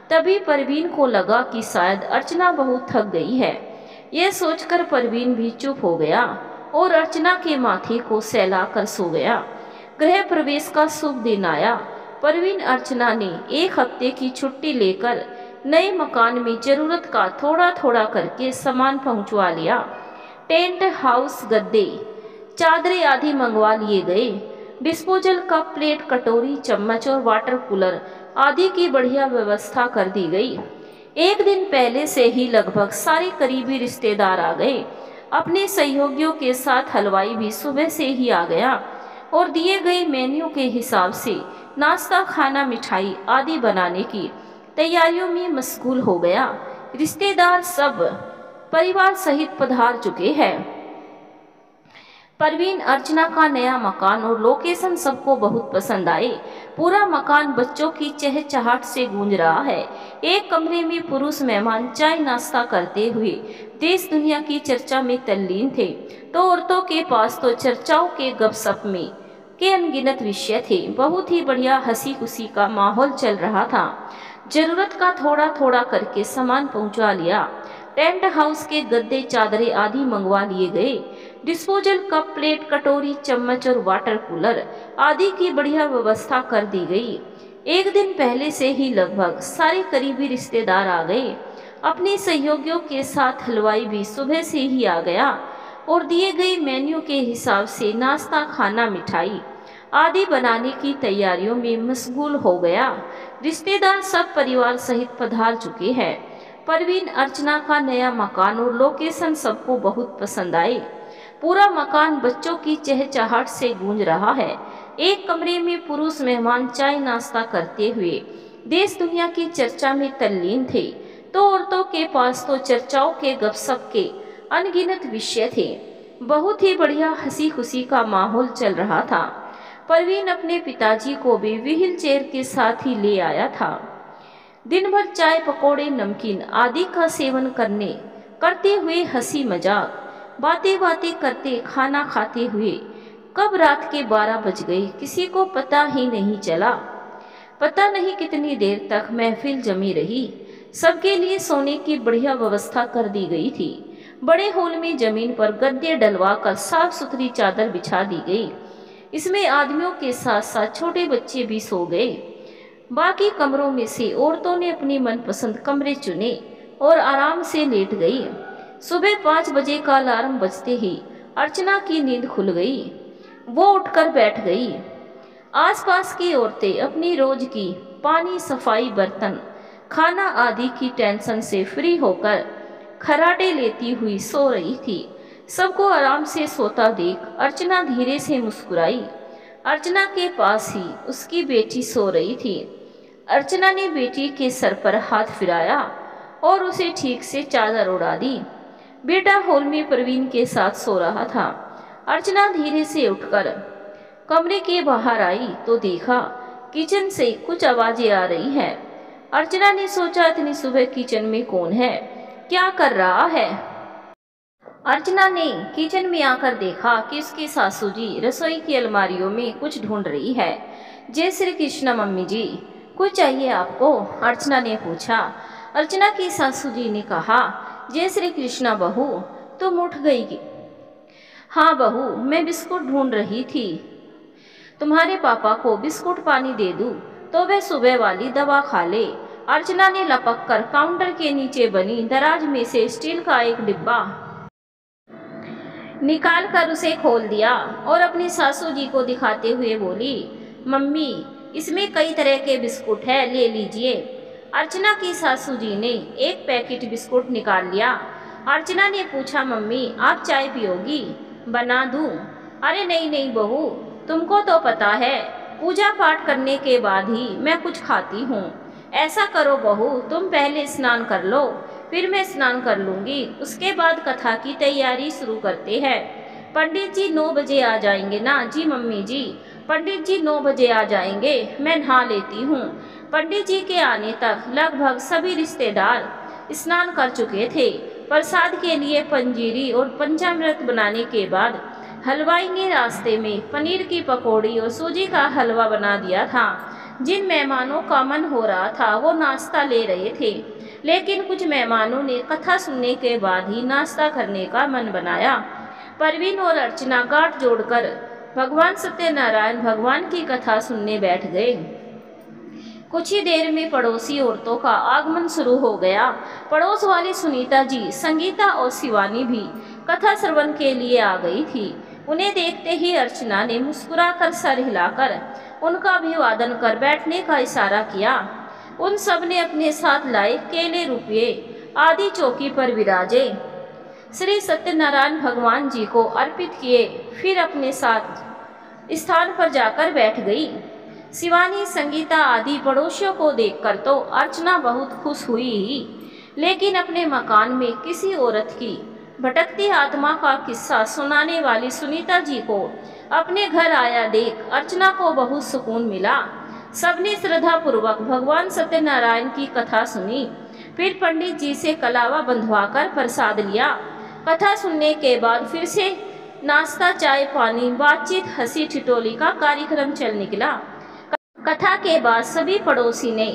तभी परवीन को लगा कि शायद अर्चना बहुत थक गई है। यह सोचकर परवीन भी चुप हो गया और अर्चना के माथे को सहला कर सो गया। गृह प्रवेश का शुभ दिन आया। परवीन अर्चना ने 1 हफ्ते की छुट्टी लेकर नए मकान में जरूरत का थोड़ा थोड़ा करके सामान पहुंचवा लिया। टेंट हाउस, गद्दे, चादरें आदि मंगवा लिए गए। डिस्पोजल कप, प्लेट, कटोरी, चम्मच और वाटर कूलर आदि की बढ़िया व्यवस्था कर दी गई। एक दिन पहले से ही लगभग सारे करीबी रिश्तेदार आ गए। अपने सहयोगियों के साथ हलवाई भी सुबह से ही आ गया और दिए गए मेन्यू के हिसाब से नाश्ता, खाना, मिठाई आदि बनाने की तैयारियों में मशगूल हो गया। रिश्तेदार सब परिवार सहित पधार चुके हैं। परवीन, अर्चना का नया मकान और लोकेशन सबको बहुत पसंद आए। पूरा मकान बच्चों की चहचहाट से गूंज रहा है। एक कमरे में पुरुष मेहमान चाय नाश्ता करते हुए देश दुनिया की चर्चा में तल्लीन थे, तो औरतों के पास तो चर्चाओं के गपशप में के अनगिनत विषय थे। बहुत ही बढ़िया हंसी खुशी का माहौल चल रहा था। जरूरत का थोड़ा थोड़ा करके सामान पहुंचा लिया। टेंट हाउस के गद्दे, चादरें आदि मंगवा लिए गए। डिस्पोजल कप, प्लेट, कटोरी, चम्मच और वाटर कूलर आदि की बढ़िया व्यवस्था कर दी गई। एक दिन पहले से ही लगभग सारे करीबी रिश्तेदार आ गए। अपने सहयोगियों के साथ हलवाई भी सुबह से ही आ गया और दिए गए मेन्यू के हिसाब से नाश्ता, खाना, मिठाई आदि बनाने की तैयारियों में मशगूल हो गया। रिश्तेदार सब परिवार सहित पधार चुके हैं। परवीन, अर्चना का नया मकान और लोकेशन सबको बहुत पसंद आए। पूरा मकान बच्चों की चहचहाट से गूंज रहा है। एक कमरे में पुरुष मेहमान चाय नाश्ता करते हुए देश दुनिया की चर्चा में तल्लीन थे, तो औरतों के पास तो चर्चाओं के गपशप के अनगिनत विषय थे। बहुत ही बढ़िया हंसी खुशी का माहौल चल रहा था। परवीन अपने पिताजी को भी व्हील चेयर के साथ ही ले आया था। दिन भर चाय, पकौड़े, नमकीन आदि का सेवन करते हुए हंसी मजाक, बातें बातें करते, खाना खाते हुए कब रात के 12 बज गए किसी को पता ही नहीं चला। पता नहीं कितनी देर तक महफिल जमी रही। सबके लिए सोने की बढ़िया व्यवस्था कर दी गई थी। बड़े हॉल में जमीन पर गद्दे डलवा कर साफ सुथरी चादर बिछा दी गई। इसमें आदमियों के साथ साथ छोटे बच्चे भी सो गए। बाकी कमरों में से औरतों ने अपनी मनपसंद कमरे चुने और आराम से लेट गई। सुबह 5 बजे का अलार्म बजते ही अर्चना की नींद खुल गई। वो उठकर बैठ गई। आसपास की औरतें अपनी रोज की पानी, सफाई, बर्तन, खाना आदि की टेंशन से फ्री होकर खर्राटे लेती हुई सो रही थी। सबको आराम से सोता देख अर्चना धीरे से मुस्कुराई। अर्चना के पास ही उसकी बेटी सो रही थी। अर्चना ने बेटी के सर पर हाथ फिराया और उसे ठीक से चादर उड़ा दी। बेटा हॉल में परवीन के साथ सो रहा था। अर्चना धीरे से उठकर कमरे के बाहर आई तो देखा किचन से कुछ आवाजें आ रही हैं। अर्चना ने सोचा, इतनी सुबह किचन में कौन है, क्या कर रहा है। अर्चना ने किचन में आकर देखा कि उसकी सासू जी रसोई की अलमारियों में कुछ ढूंढ रही है। जय श्री कृष्ण मम्मी जी, कुछ चाहिए आपको? अर्चना ने पूछा। अर्चना की सासू जी ने कहा जय श्री कृष्णा बहू, तुम उठ गई? हाँ बहू, मैं बिस्कुट ढूंढ रही थी। तुम्हारे पापा को बिस्कुट पानी दे दूं तो वे सुबह वाली दवा खा ले। अर्चना ने लपक कर काउंटर के नीचे बनी दराज में से स्टील का एक डिब्बा निकाल कर उसे खोल दिया और अपनी सासू जी को दिखाते हुए बोली, मम्मी इसमें कई तरह के बिस्कुट है, ले लीजिए। अर्चना की सासू जी ने एक पैकेट बिस्कुट निकाल लिया। अर्चना ने पूछा, मम्मी आप चाय पियोगी? बना दूं? अरे नहीं नहीं बहू, तुमको तो पता है पूजा पाठ करने के बाद ही मैं कुछ खाती हूँ। ऐसा करो बहू, तुम पहले स्नान कर लो, फिर मैं स्नान कर लूँगी, उसके बाद कथा की तैयारी शुरू करते हैं। पंडित जी 9 बजे आ जाएंगे ना? जी मम्मी जी, पंडित जी 9 बजे आ जाएंगे, मैं नहा लेती हूँ। पंडित जी के आने तक लगभग सभी रिश्तेदार स्नान कर चुके थे। प्रसाद के लिए पंजीरी और पंचामृत बनाने के बाद हलवाई ने रास्ते में पनीर की पकौड़ी और सूजी का हलवा बना दिया था। जिन मेहमानों का मन हो रहा था वो नाश्ता ले रहे थे, लेकिन कुछ मेहमानों ने कथा सुनने के बाद ही नाश्ता करने का मन बनाया। परवीन और अर्चना गांठ जोड़कर भगवान सत्यनारायण भगवान की कथा सुनने बैठ गए। कुछ ही देर में पड़ोसी औरतों का आगमन शुरू हो गया। पड़ोस वाली सुनीता जी, संगीता और शिवानी भी कथा श्रवण के लिए आ गई थी। उन्हें देखते ही अर्चना ने मुस्कुराकर सर हिलाकर उनका अभिवादन कर बैठने का इशारा किया। उन सब ने अपने साथ लाए केले रुपये आदि चौकी पर विराजे श्री सत्यनारायण भगवान जी को अर्पित किए, फिर अपने साथ स्थान पर जाकर बैठ गई। शिवानी, संगीता आदि पड़ोसियों को देखकर तो अर्चना बहुत खुश हुई ही, लेकिन अपने मकान में किसी औरत की भटकती आत्मा का किस्सा सुनाने वाली सुनीता जी को अपने घर आया देख अर्चना को बहुत सुकून मिला। सबने श्रद्धापूर्वक भगवान सत्यनारायण की कथा सुनी, फिर पंडित जी से कलावा बंधवाकर प्रसाद लिया। कथा सुनने के बाद फिर से नाश्ता, चाय पानी, बातचीत, हंसी ठिठोली का कार्यक्रम चल निकला। कथा के बाद सभी पड़ोसी ने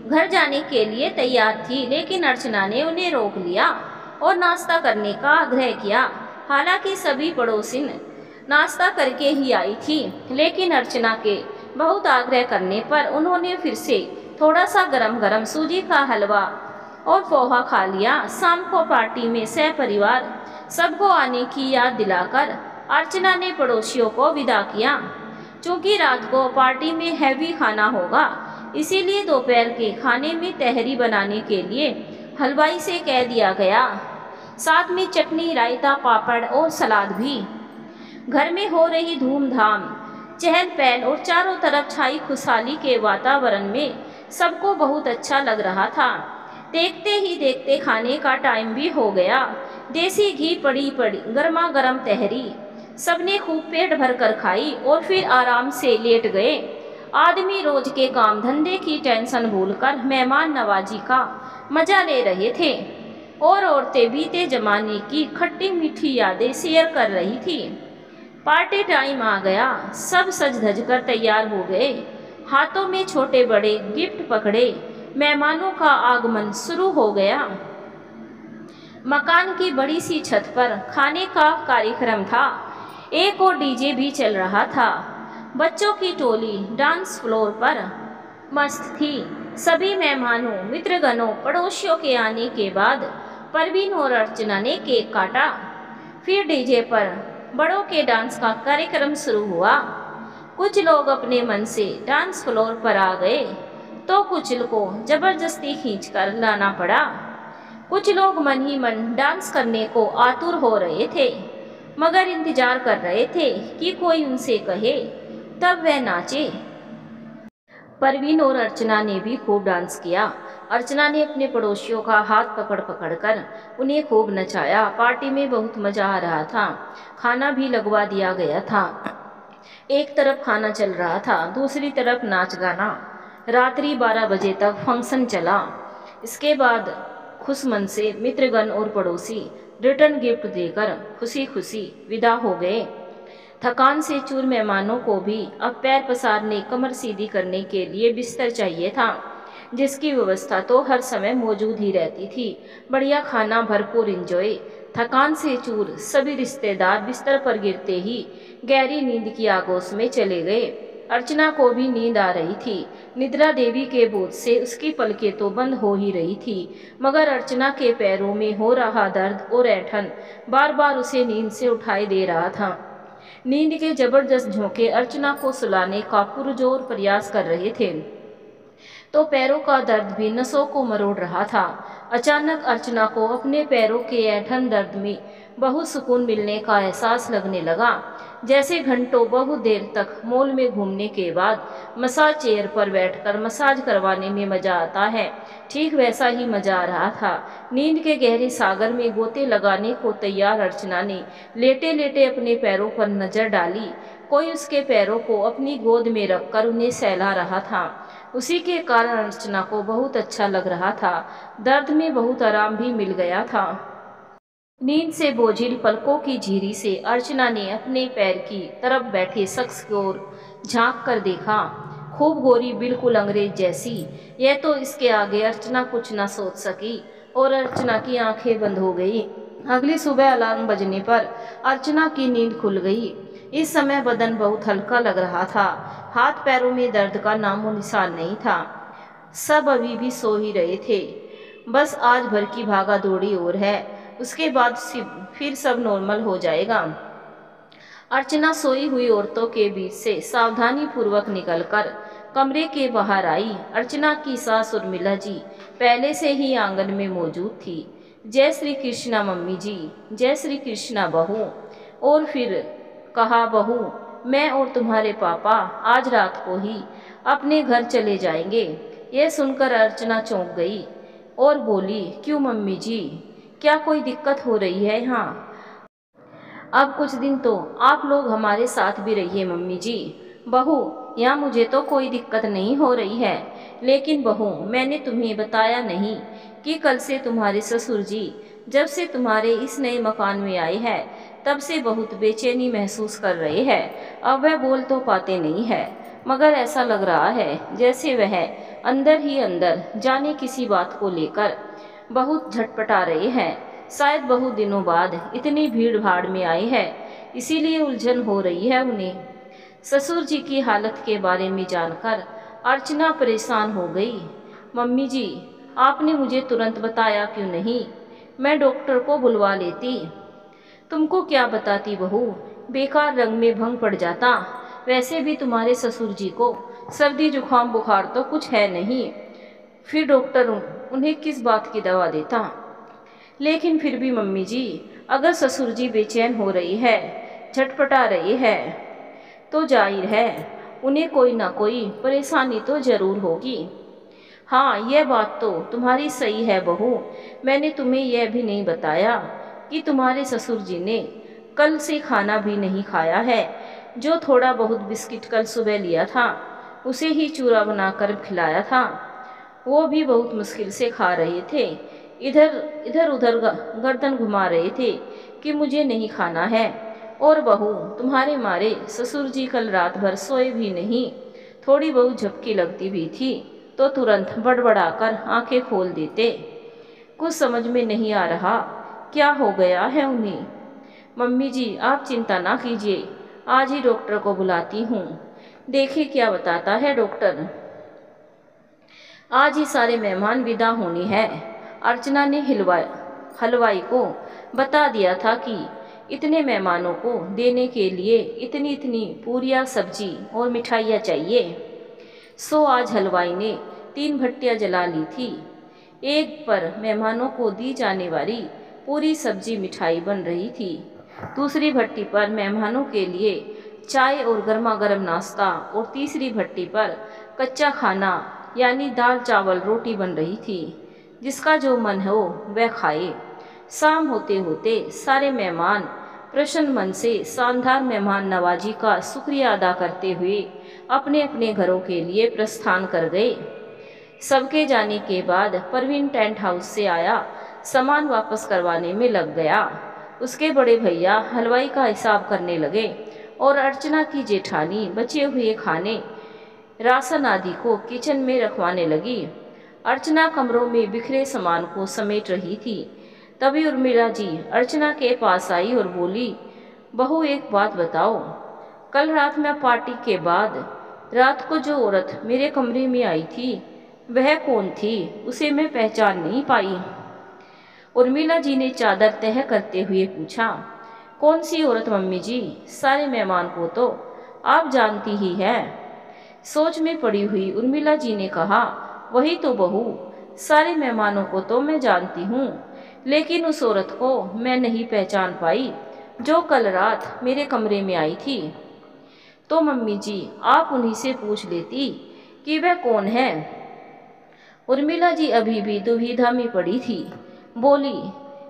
घर जाने के लिए तैयार थी, लेकिन अर्चना ने उन्हें रोक लिया और नाश्ता करने का आग्रह किया। हालांकि सभी पड़ोसिन नाश्ता करके ही आई थी, लेकिन अर्चना के बहुत आग्रह करने पर उन्होंने फिर से थोड़ा सा गरम गरम सूजी का हलवा और पोहा खा लिया। शाम को पार्टी में सहपरिवार सबको आने की याद दिलाकर अर्चना ने पड़ोसियों को विदा किया। चूँकि रात को पार्टी में हैवी खाना होगा, इसीलिए दोपहर के खाने में तहरी बनाने के लिए हलवाई से कह दिया गया, साथ में चटनी, रायता, पापड़ और सलाद भी। घर में हो रही धूमधाम, चहल पहल और चारों तरफ छाई खुशहाली के वातावरण में सबको बहुत अच्छा लग रहा था। देखते ही देखते खाने का टाइम भी हो गया। देसी घी पड़ी गर्मा गर्म तहरी सबने खूब पेट भर कर खाई और फिर आराम से लेट गए। आदमी रोज के काम धंधे की टेंशन भूलकर मेहमान नवाजी का मजा ले रहे थे और औरतें बीते जमाने की खट्टी मीठी यादें शेयर कर रही थी। पार्टी टाइम आ गया, सब सज धज कर तैयार हो गए, हाथों में छोटे बड़े गिफ्ट पकड़े। मेहमानों का आगमन शुरू हो गया। मकान की बड़ी सी छत पर खाने का कार्यक्रम था। एक और डीजे भी चल रहा था। बच्चों की टोली डांस फ्लोर पर मस्त थी। सभी मेहमानों, मित्रगणों, पड़ोसियों के आने के बाद परवीन और अर्चना ने केक काटा। फिर डीजे पर बड़ों के डांस का कार्यक्रम शुरू हुआ। कुछ लोग अपने मन से डांस फ्लोर पर आ गए तो कुछ को जबरदस्ती खींचकर लाना पड़ा। कुछ लोग मन ही मन डांस करने को आतुर हो रहे थे, मगर इंतजार कर रहे थे कि कोई उनसे कहे, तब वह नाचे। परवीन और अर्चना ने भी खूब डांस किया। अर्चना ने अपने पड़ोसियों का हाथ पकड़ पकड़ कर उन्हें खूब नचाया। पार्टी में बहुत मजा आ रहा था। खाना भी लगवा दिया गया था। एक तरफ खाना चल रहा था, दूसरी तरफ नाच गाना। रात्रि 12 बजे तक फंक्शन चला। इसके बाद खुश मन से मित्रगण और पड़ोसी रिटर्न गिफ्ट देकर खुशी खुशी विदा हो गए। थकान से चूर मेहमानों को भी अब पैर पसारने, कमर सीधी करने के लिए बिस्तर चाहिए था। जिसकी व्यवस्था तो हर समय मौजूद ही रहती थी। बढ़िया खाना, भरपूर इंजॉय। थकान से चूर सभी रिश्तेदार बिस्तर पर गिरते ही गहरी नींद की आगोश में चले गए। अर्चना को भी नींद आ रही थी। निद्रा देवी के बोझ से उसकी पलकें तो बंद हो ही रही थी, मगर अर्चना के पैरों में हो रहा दर्द और ऐंठन बार बार उसे नींद से उठाए दे रहा था। नींद के जबरदस्त झोंके अर्चना को सुलाने का पुरजोर प्रयास कर रहे थे, तो पैरों का दर्द भी नसों को मरोड़ रहा था। अचानक अर्चना को अपने पैरों के ऐंठन दर्द में बहुत सुकून मिलने का एहसास लगने लगा, जैसे घंटों बहुत देर तक मॉल में घूमने के बाद मसाज चेयर पर बैठकर मसाज करवाने में मजा आता है, ठीक वैसा ही मजा आ रहा था। नींद के गहरे सागर में गोते लगाने को तैयार अर्चना ने लेटे लेटे अपने पैरों पर नजर डाली। कोई उसके पैरों को अपनी गोद में रखकर उन्हें सहला रहा था। उसी के कारण अर्चना को बहुत अच्छा लग रहा था। दर्द में बहुत आराम भी मिल गया था। नींद से बोझिल पलकों की झीरी से अर्चना ने अपने पैर की तरफ बैठे शख्स की ओर झांक कर देखा। खूब गोरी, बिल्कुल अंग्रेज जैसी। यह तो इसके आगे अर्चना कुछ न सोच सकी और अर्चना की आंखें बंद हो गई। अगली सुबह अलार्म बजने पर अर्चना की नींद खुल गई। इस समय बदन बहुत हल्का लग रहा था। हाथ पैरों में दर्द का नामो निशान नहीं था। सब अभी भी सो ही रहे थे। बस आज भर की भागा दौड़ी और है, उसके बाद फिर सब नॉर्मल हो जाएगा। अर्चना सोई हुई औरतों के बीच से सावधानी पूर्वक निकलकर कमरे के बाहर आई। अर्चना की सास उर्मिला जी पहले से ही आंगन में मौजूद थी। जय श्री कृष्णा मम्मी जी, जय श्री कृष्णा बहू। और फिर कहा, बहू, मैं और तुम्हारे पापा आज रात को ही अपने घर चले जाएंगे। यह सुनकर अर्चना चौंक गई और बोली, क्यों मम्मी जी, क्या कोई दिक्कत हो रही है यहाँ? अब कुछ दिन तो आप लोग हमारे साथ भी रहिए मम्मी जी। बहू, यहाँ मुझे तो कोई दिक्कत नहीं हो रही है, लेकिन बहू, मैंने तुम्हें बताया नहीं कि कल से तुम्हारे ससुर जी जब से तुम्हारे इस नए मकान में आए हैं तब से बहुत बेचैनी महसूस कर रहे हैं। अब वह बोल तो पाते नहीं है, मगर ऐसा लग रहा है जैसे वह अंदर ही अंदर जाने किसी बात को लेकर बहुत झटपटा रहे हैं। शायद बहुत दिनों बाद इतनी भीड़ भाड़ में आए हैं, इसीलिए उलझन हो रही है उन्हें। ससुर जी की हालत के बारे में जानकर अर्चना परेशान हो गई। मम्मी जी, आपने मुझे तुरंत बताया क्यों नहीं? मैं डॉक्टर को बुलवा लेती। तुमको क्या बताती बहू, बेकार रंग में भंग पड़ जाता। वैसे भी तुम्हारे ससुर जी को सर्दी जुकाम बुखार तो कुछ है नहीं, फिर डॉक्टर उन्हें किस बात की दवा देता। लेकिन फिर भी मम्मी जी, अगर ससुर जी बेचैन हो रही है, झटपटा रही है, तो जाहिर है उन्हें कोई ना कोई परेशानी तो जरूर होगी। हाँ, यह बात तो तुम्हारी सही है बहू। मैंने तुम्हें यह भी नहीं बताया कि तुम्हारे ससुर जी ने कल से खाना भी नहीं खाया है। जो थोड़ा बहुत बिस्किट कल सुबह लिया था, उसे ही चूरा बनाकर खिलाया था। वो भी बहुत मुश्किल से खा रहे थे। इधर उधर गर्दन घुमा रहे थे कि मुझे नहीं खाना है। और बहू, तुम्हारे मारे ससुर जी कल रात भर सोए भी नहीं। थोड़ी बहुत झपकी लगती भी थी तो तुरंत बड़बड़ाकर आंखें खोल देते। कुछ समझ में नहीं आ रहा क्या हो गया है उन्हें। मम्मी जी, आप चिंता ना कीजिए, आज ही डॉक्टर को बुलाती हूँ, देखिए क्या बताता है डॉक्टर। आज ही सारे मेहमान विदा होने हैं। अर्चना ने हलवाई को बता दिया था कि इतने मेहमानों को देने के लिए इतनी इतनी पूरियाँ, सब्जी और मिठाइयाँ चाहिए। सो आज हलवाई ने 3 भट्टियाँ जला ली थी। एक पर मेहमानों को दी जाने वाली पूरी, सब्जी, मिठाई बन रही थी। दूसरी भट्टी पर मेहमानों के लिए चाय और गर्मा गर्म नाश्ता, और तीसरी भट्टी पर कच्चा खाना यानी दाल चावल रोटी बन रही थी। जिसका जो मन हो वह खाए। शाम होते होते सारे मेहमान प्रसन्न मन से शानदार मेहमान नवाजी का शुक्रिया अदा करते हुए अपने अपने घरों के लिए प्रस्थान कर गए। सबके जाने के बाद परवीन टेंट हाउस से आया, सामान वापस करवाने में लग गया। उसके बड़े भैया हलवाई का हिसाब करने लगे और अर्चना की जेठानी बचे हुए खाने, राशन आदि को किचन में रखवाने लगी। अर्चना कमरों में बिखरे सामान को समेट रही थी। तभी उर्मिला जी अर्चना के पास आई और बोली, बहू एक बात बताओ, कल रात में पार्टी के बाद रात को जो औरत मेरे कमरे में आई थी वह कौन थी? उसे मैं पहचान नहीं पाई। उर्मिला जी ने चादर तह करते हुए पूछा, कौन सी औरत मम्मी जी? सारे मेहमान को तो आप जानती ही है। सोच में पड़ी हुई उर्मिला जी ने कहा, वही तो बहू, सारे मेहमानों को तो मैं जानती हूँ, लेकिन उस औरत को मैं नहीं पहचान पाई जो कल रात मेरे कमरे में आई थी। तो मम्मी जी आप उन्हीं से पूछ लेती कि वह कौन है। उर्मिला जी अभी भी दुविधा में पड़ी थी। बोली,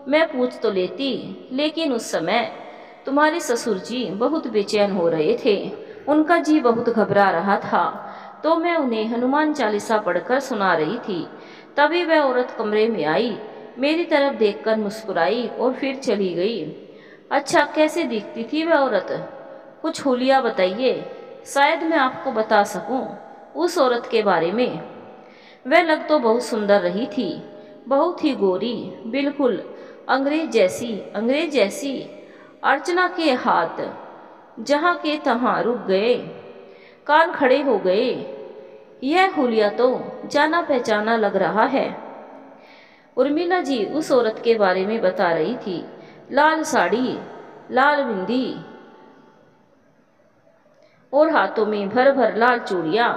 मैं पूछ तो लेती, लेकिन उस समय तुम्हारे ससुर जी बहुत बेचैन हो रहे थे, उनका जी बहुत घबरा रहा था, तो मैं उन्हें हनुमान चालीसा पढ़कर सुना रही थी। तभी वह औरत कमरे में आई, मेरी तरफ देखकर मुस्कुराई और फिर चली गई। अच्छा, कैसे दिखती थी वह औरत? कुछ हुलिया बताइए, शायद मैं आपको बता सकूं उस औरत के बारे में। वह लग तो बहुत सुंदर रही थी, बहुत ही गोरी, बिल्कुल अंग्रेज जैसी। अर्चना के हाथ जहाँ के तहाँ रुक गए, कान खड़े हो गए। यह हुलिया तो जाना पहचाना लग रहा है। उर्मिला जी उस औरत के बारे में बता रही थी। लाल साड़ी, लाल बिंदी और हाथों में भर भर लाल चूड़ियां,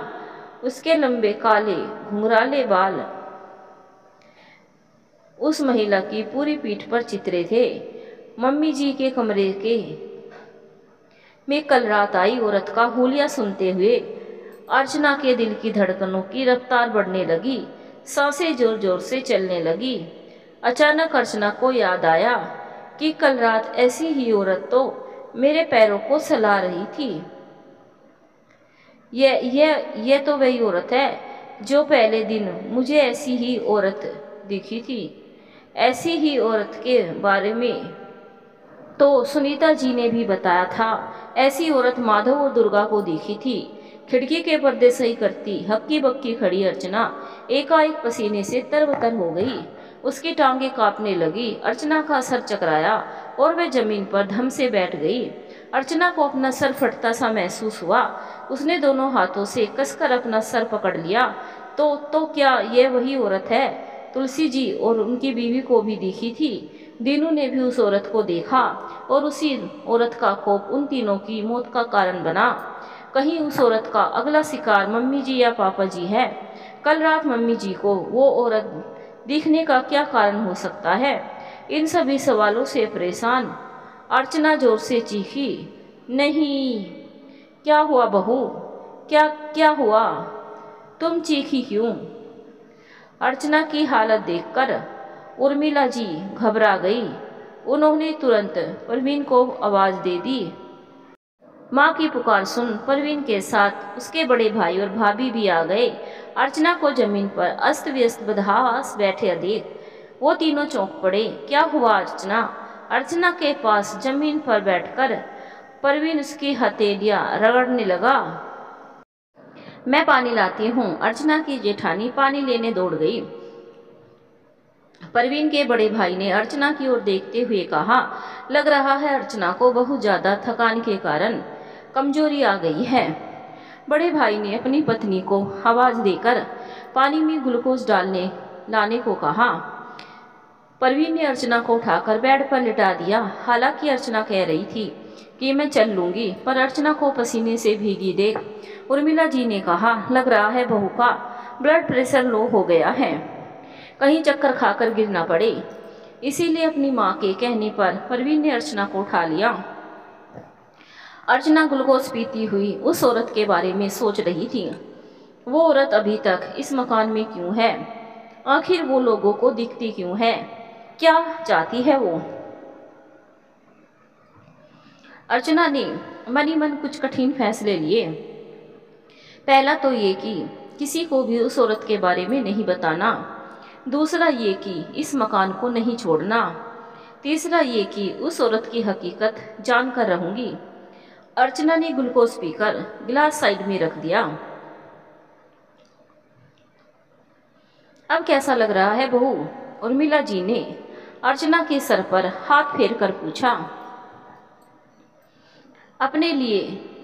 उसके लंबे काले घुंघराले बाल उस महिला की पूरी पीठ पर चितरे थे। मम्मी जी के कमरे के में कल रात आई औरत का हुलिया सुनते हुए अर्चना के दिल की धड़कनों की रफ्तार बढ़ने लगी, सांसें जोर जोर से चलने लगी। अचानक अर्चना को याद आया कि कल रात ऐसी ही औरत तो मेरे पैरों को सहला रही थी। ये तो वही औरत है जो पहले दिन मुझे ऐसी ही औरत दिखी थी। ऐसी ही औरत के बारे में तो सुनीता जी ने भी बताया था। ऐसी औरत माधव और दुर्गा को दिखी थी। खिड़की के पर्दे सही करती हक्की बक्की खड़ी अर्चना एकाएक पसीने से तरबतर हो गई। उसकी टांगें कांपने लगी। अर्चना का सर चकराया और वह जमीन पर धम से बैठ गई। अर्चना को अपना सर फटता सा महसूस हुआ। उसने दोनों हाथों से कसकर अपना सर पकड़ लिया। तो क्या यह वही औरत है? तुलसी जी और उनकी बीवी को भी दिखी थी। दीनू ने भी उस औरत को देखा और उसी औरत का कोप उन तीनों की मौत का कारण बना। कहीं उस औरत का अगला शिकार मम्मी जी या पापा जी है? कल रात मम्मी जी को वो औरत दिखने का क्या कारण हो सकता है? इन सभी सवालों से परेशान अर्चना जोर से चीखी, नहीं। क्या हुआ बहू? क्या क्या हुआ? तुम चीखी क्यों? अर्चना की हालत देखकर उर्मिला जी घबरा गई। उन्होंने तुरंत परवीन को आवाज दे दी। माँ की पुकार सुन परवीन के साथ उसके बड़े भाई और भाभी भी आ गए। अर्चना को जमीन पर अस्त व्यस्त बदहास बैठे देख वो तीनों चौंक पड़े। क्या हुआ अर्चना? अर्चना के पास जमीन पर बैठकर परवीन उसकी हथेलियां रगड़ने लगा। मैं पानी लाती हूँ। अर्चना की जेठानी पानी लेने दौड़ गई। परवीन के बड़े भाई ने अर्चना की ओर देखते हुए कहा, लग रहा है अर्चना को बहुत ज्यादा थकान के कारण कमजोरी आ गई है। बड़े भाई ने अपनी पत्नी को आवाज देकर पानी में ग्लूकोज लाने को कहा। परवीन ने अर्चना को उठाकर बेड पर लिटा दिया। हालांकि अर्चना कह रही थी कि मैं चल लूंगी, पर अर्चना को पसीने से भीगी देख उर्मिला जी ने कहा, लग रहा है बहू का ब्लड प्रेशर लो हो गया है, कहीं चक्कर खाकर गिर ना पड़े। इसीलिए अपनी माँ के कहने पर परवीन ने अर्चना को उठा लिया। अर्चना ग्लूकोज पीती हुई उस औरत के बारे में सोच रही थी। वो औरत अभी तक इस मकान में क्यों है? आखिर वो लोगों को दिखती क्यों है? क्या चाहती है वो? अर्चना ने मनी मन कुछ कठिन फैसले लिए। पहला तो ये कि किसी को भी उस औरत के बारे में नहीं बताना। दूसरा ये कि इस मकान को नहीं छोड़ना। तीसरा ये कि उस औरत की हकीकत जानकर रहूंगी। अर्चना ने ग्लूकोज पीकर गिलास साइड में रख दिया। अब कैसा लग रहा है बहू? उर्मिला जी ने अर्चना के सर पर हाथ फेर कर पूछा। अपने लिए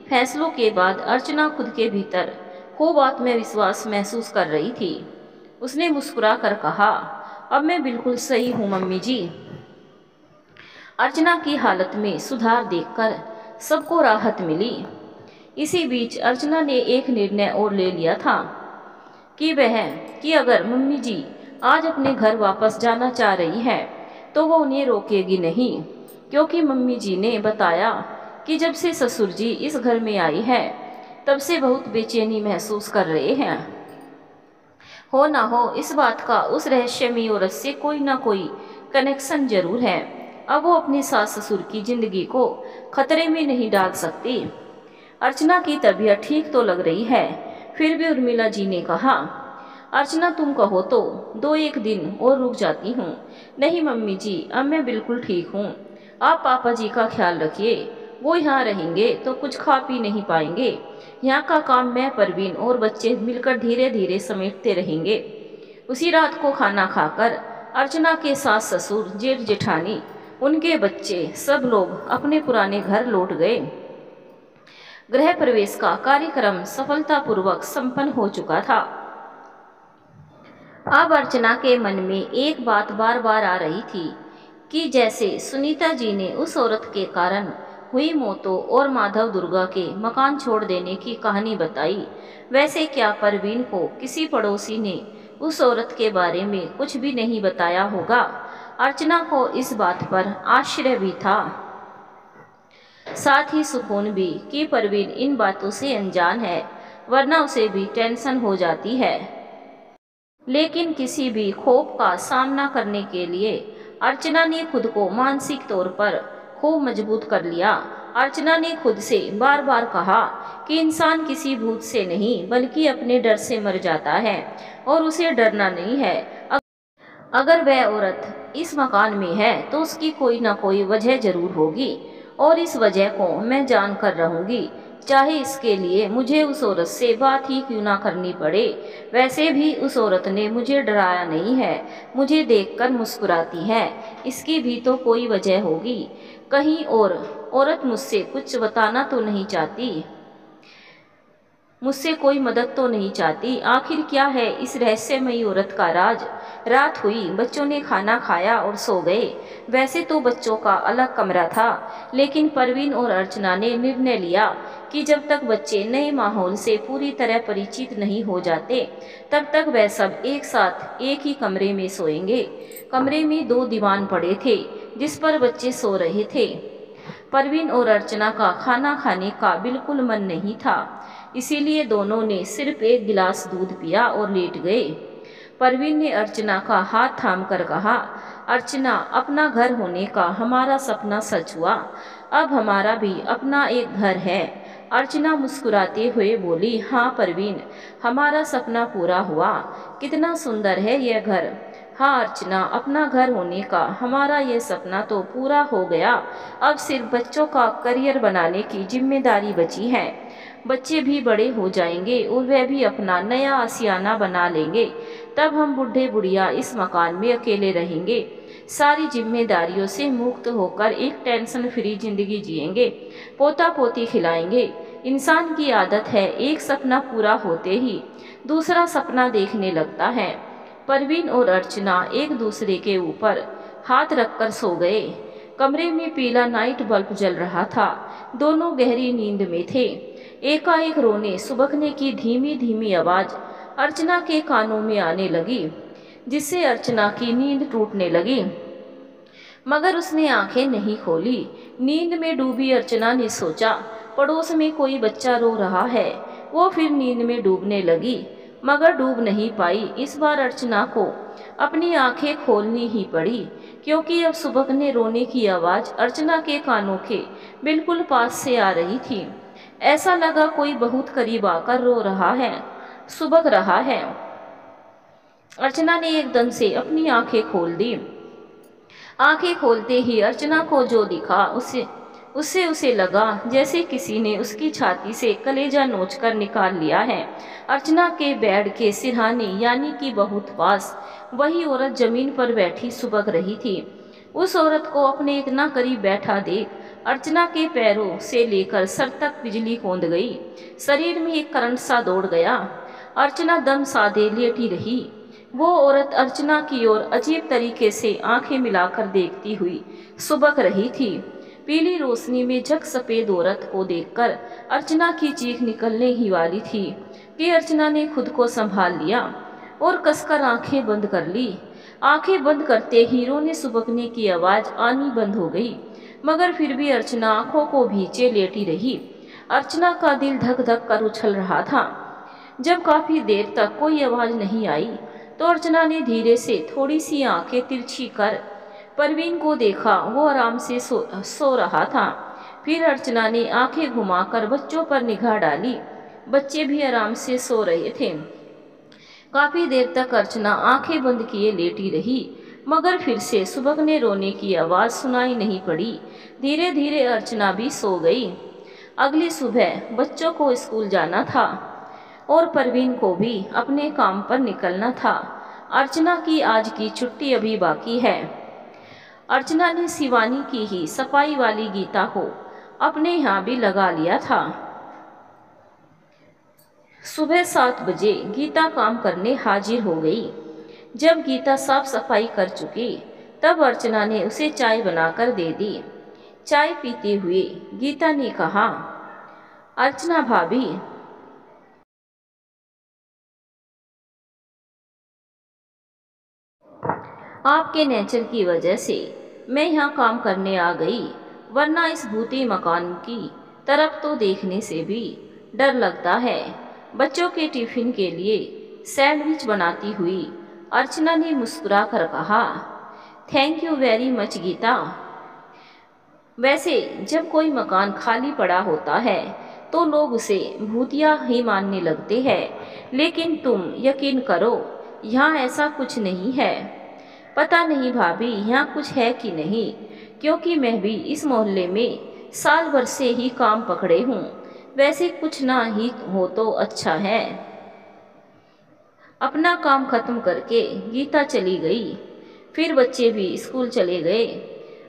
फैसलों के बाद अर्चना खुद के भीतर खूब आत्मविश्वास महसूस कर रही थी। उसने मुस्कुरा कर कहा, अब मैं बिल्कुल सही हूँ मम्मी जी। अर्चना की हालत में सुधार देखकर सबको राहत मिली। इसी बीच अर्चना ने एक निर्णय और ले लिया था कि अगर मम्मी जी आज अपने घर वापस जाना चाह रही है तो वो उन्हें रोकेगी नहीं, क्योंकि मम्मी जी ने बताया कि जब से ससुर जी इस घर में आई है तब से बहुत बेचैनी महसूस कर रहे हैं। हो ना हो इस बात का उस रहस्यमयी औरत से कोई ना कोई कनेक्शन जरूर है। अब वो अपने सास ससुर की जिंदगी को खतरे में नहीं डाल सकती। अर्चना की तबीयत ठीक तो लग रही है, फिर भी उर्मिला जी ने कहा, अर्चना तुम कहो तो 2-1 दिन और रुक जाती हूँ। नहीं मम्मी जी, अब मैं बिल्कुल ठीक हूँ। आप पापा जी का ख्याल रखिए, वो यहाँ रहेंगे तो कुछ खा पी नहीं पाएंगे। यहाँ का काम मैं, परवीन और बच्चे मिलकर धीरे धीरे समेटते रहेंगे। उसी रात को खाना खाकर अर्चना के सास ससुर, जेठ जेठानी, उनके बच्चे सब लोग अपने पुराने घर लौट गए। गृह प्रवेश का कार्यक्रम सफलतापूर्वक संपन्न हो चुका था। अब अर्चना के मन में एक बात बार बार आ रही थी कि जैसे सुनीता जी ने उस औरत के कारण हुई मौतों और माधव दुर्गा के मकान छोड़ देने की कहानी बताई, वैसे क्या परवीन को किसी पड़ोसी ने उस औरत के बारे में कुछ भी नहीं बताया होगा। अर्चना को इस बात पर आश्चर्य भी था, साथ ही सुकून भी कि परवीन इन बातों से अनजान है, वरना उसे भी टेंशन हो जाती है। लेकिन किसी भी खौफ का सामना करने के लिए अर्चना ने खुद को मानसिक तौर पर खूब मजबूत कर लिया। अर्चना ने खुद से बार बार कहा कि इंसान किसी भूत से नहीं बल्कि अपने डर से मर जाता है और उसे डरना नहीं है। अगर वह औरत इस मकान में है तो उसकी कोई ना कोई वजह जरूर होगी और इस वजह को मैं जान कर रहूंगी, चाहे इसके लिए मुझे उस औरत से बात ही क्यों ना करनी पड़े। वैसे भी उस औरत ने मुझे डराया नहीं है, मुझे देखकर मुस्कुराती है, इसकी भी तो कोई वजह होगी। कहीं और औरत मुझसे कुछ बताना तो नहीं चाहती, मुझसे कोई मदद तो नहीं चाहती। आखिर क्या है इस रहस्यमयी औरत का राज। रात हुई, बच्चों ने खाना खाया और सो गए। वैसे तो बच्चों का अलग कमरा था, लेकिन परवीन और अर्चना ने निर्णय लिया कि जब तक बच्चे नए माहौल से पूरी तरह परिचित नहीं हो जाते तब तक वह सब एक साथ एक ही कमरे में सोएंगे। कमरे में 2 दीवान पड़े थे जिस पर बच्चे सो रहे थे। परवीन और अर्चना का खाना खाने का बिल्कुल मन नहीं था, इसीलिए दोनों ने सिर्फ 1 गिलास दूध पिया और लेट गए। परवीन ने अर्चना का हाथ थामकर कहा, अर्चना, अपना घर होने का हमारा सपना सच हुआ, अब हमारा भी अपना एक घर है। अर्चना मुस्कुराते हुए बोली, हाँ परवीन, हमारा सपना पूरा हुआ। कितना सुंदर है यह घर। हाँ अर्चना, अपना घर होने का हमारा ये सपना तो पूरा हो गया। अब सिर्फ बच्चों का करियर बनाने की जिम्मेदारी बची है। बच्चे भी बड़े हो जाएंगे और वह भी अपना नया आशियाना बना लेंगे। तब हम बूढ़े बुढ़िया इस मकान में अकेले रहेंगे, सारी जिम्मेदारियों से मुक्त होकर एक टेंशन फ्री जिंदगी जिएंगे, पोता पोती खिलाएंगे। इंसान की आदत है एक सपना पूरा होते ही दूसरा सपना देखने लगता है। परवीन और अर्चना एक दूसरे के ऊपर हाथ रखकर सो गए। कमरे में पीला नाइट बल्ब जल रहा था। दोनों गहरी नींद में थे। एकाएक रोने सुबकने की धीमी धीमी आवाज अर्चना के कानों में आने लगी, जिससे अर्चना की नींद टूटने लगी, मगर उसने आंखें नहीं खोली। नींद में डूबी अर्चना ने सोचा पड़ोस में कोई बच्चा रो रहा है। वो फिर नींद में डूबने लगी, मगर डूब नहीं पाई। इस बार अर्चना को अपनी आंखें खोलनी ही पड़ी, क्योंकि अब सुबकने रोने की आवाज अर्चना के कानों के बिल्कुल पास से आ रही थी। ऐसा लगा कोई बहुत करीब आकर रो रहा है, सुबक रहा है। अर्चना ने एकदम से अपनी आंखें खोल दी। आंखें खोलते ही अर्चना को जो दिखा उसे लगा जैसे किसी ने उसकी छाती से कलेजा नोचकर निकाल लिया है। अर्चना के बेड के सिरहाने यानी कि बहुत पास वही औरत जमीन पर बैठी सुबक रही थी। उस औरत को अपने इतना करीब बैठा देख अर्चना के पैरों से लेकर सर तक बिजली कौंध गई। शरीर में एक करंट सा दौड़ गया। अर्चना दम साधे लेटी रही। वो औरत अर्चना की ओर अजीब तरीके से आंखें मिलाकर देखती हुई सुबक रही थी। पीली रोशनी में झक सफेद औरत को देखकर अर्चना की चीख निकलने ही वाली थी कि अर्चना ने खुद को संभाल लिया और कसकर आंखें बंद कर ली। आंखें बंद करते ही रोने सुबकने की आवाज आनी बंद हो गई, मगर फिर भी अर्चना आंखों को भींचे लेटी रही। अर्चना का दिल धक धक कर उछल रहा था। जब काफी देर तक कोई आवाज नहीं आई तो अर्चना ने धीरे से थोड़ी सी आंखें तिरछी कर परवीन को देखा। वो आराम से सो रहा था। फिर अर्चना ने आंखें घुमाकर बच्चों पर निगाह डाली। बच्चे भी आराम से सो रहे थे। काफी देर तक अर्चना आंखें बंद किए लेटी रही, मगर फिर से सुबकने रोने की आवाज सुनाई नहीं पड़ी। धीरे धीरे अर्चना भी सो गई। अगली सुबह बच्चों को स्कूल जाना था और परवीन को भी अपने काम पर निकलना था। अर्चना की आज की छुट्टी अभी बाकी है। अर्चना ने शिवानी की ही सफाई वाली गीता को अपने यहाँ भी लगा लिया था। सुबह 7 बजे गीता काम करने हाजिर हो गई। जब गीता साफ सफाई कर चुकी तब अर्चना ने उसे चाय बनाकर दे दी। चाय पीते हुए गीता ने कहा, अर्चना भाभी, आपके नेचर की वजह से मैं यहाँ काम करने आ गई, वरना इस भूती मकान की तरफ तो देखने से भी डर लगता है। बच्चों के टिफिन के लिए सैंडविच बनाती हुई अर्चना ने मुस्कुरा कर कहा, thank you very much Geeta. वैसे जब कोई मकान खाली पड़ा होता है तो लोग उसे भूतिया ही मानने लगते हैं, लेकिन तुम यकीन करो यहाँ ऐसा कुछ नहीं है। पता नहीं भाभी यहाँ कुछ है कि नहीं, क्योंकि मैं भी इस मोहल्ले में साल भर से ही काम पकड़े हूँ। वैसे कुछ ना ही हो तो अच्छा है। अपना काम खत्म करके गीता चली गई। फिर बच्चे भी स्कूल चले गए।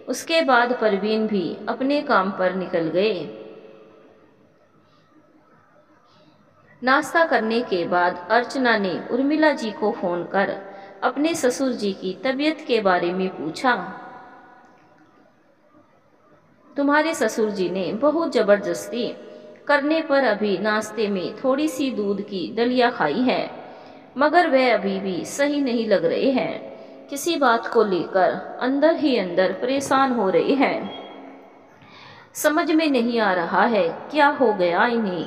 उसके बाद परवीन भी अपने काम पर निकल गए। नाश्ता करने के बाद अर्चना ने उर्मिला जी को फोन कर अपने ससुर जी की तबीयत के बारे में पूछा। तुम्हारे ससुर जी ने बहुत जबरदस्ती करने पर अभी नाश्ते में थोड़ी सी दूध की दलिया खाई है, मगर वह अभी भी सही नहीं लग रहे हैं। किसी बात को लेकर अंदर ही अंदर परेशान हो रहे हैं। समझ में नहीं आ रहा है क्या हो गया इन्हें।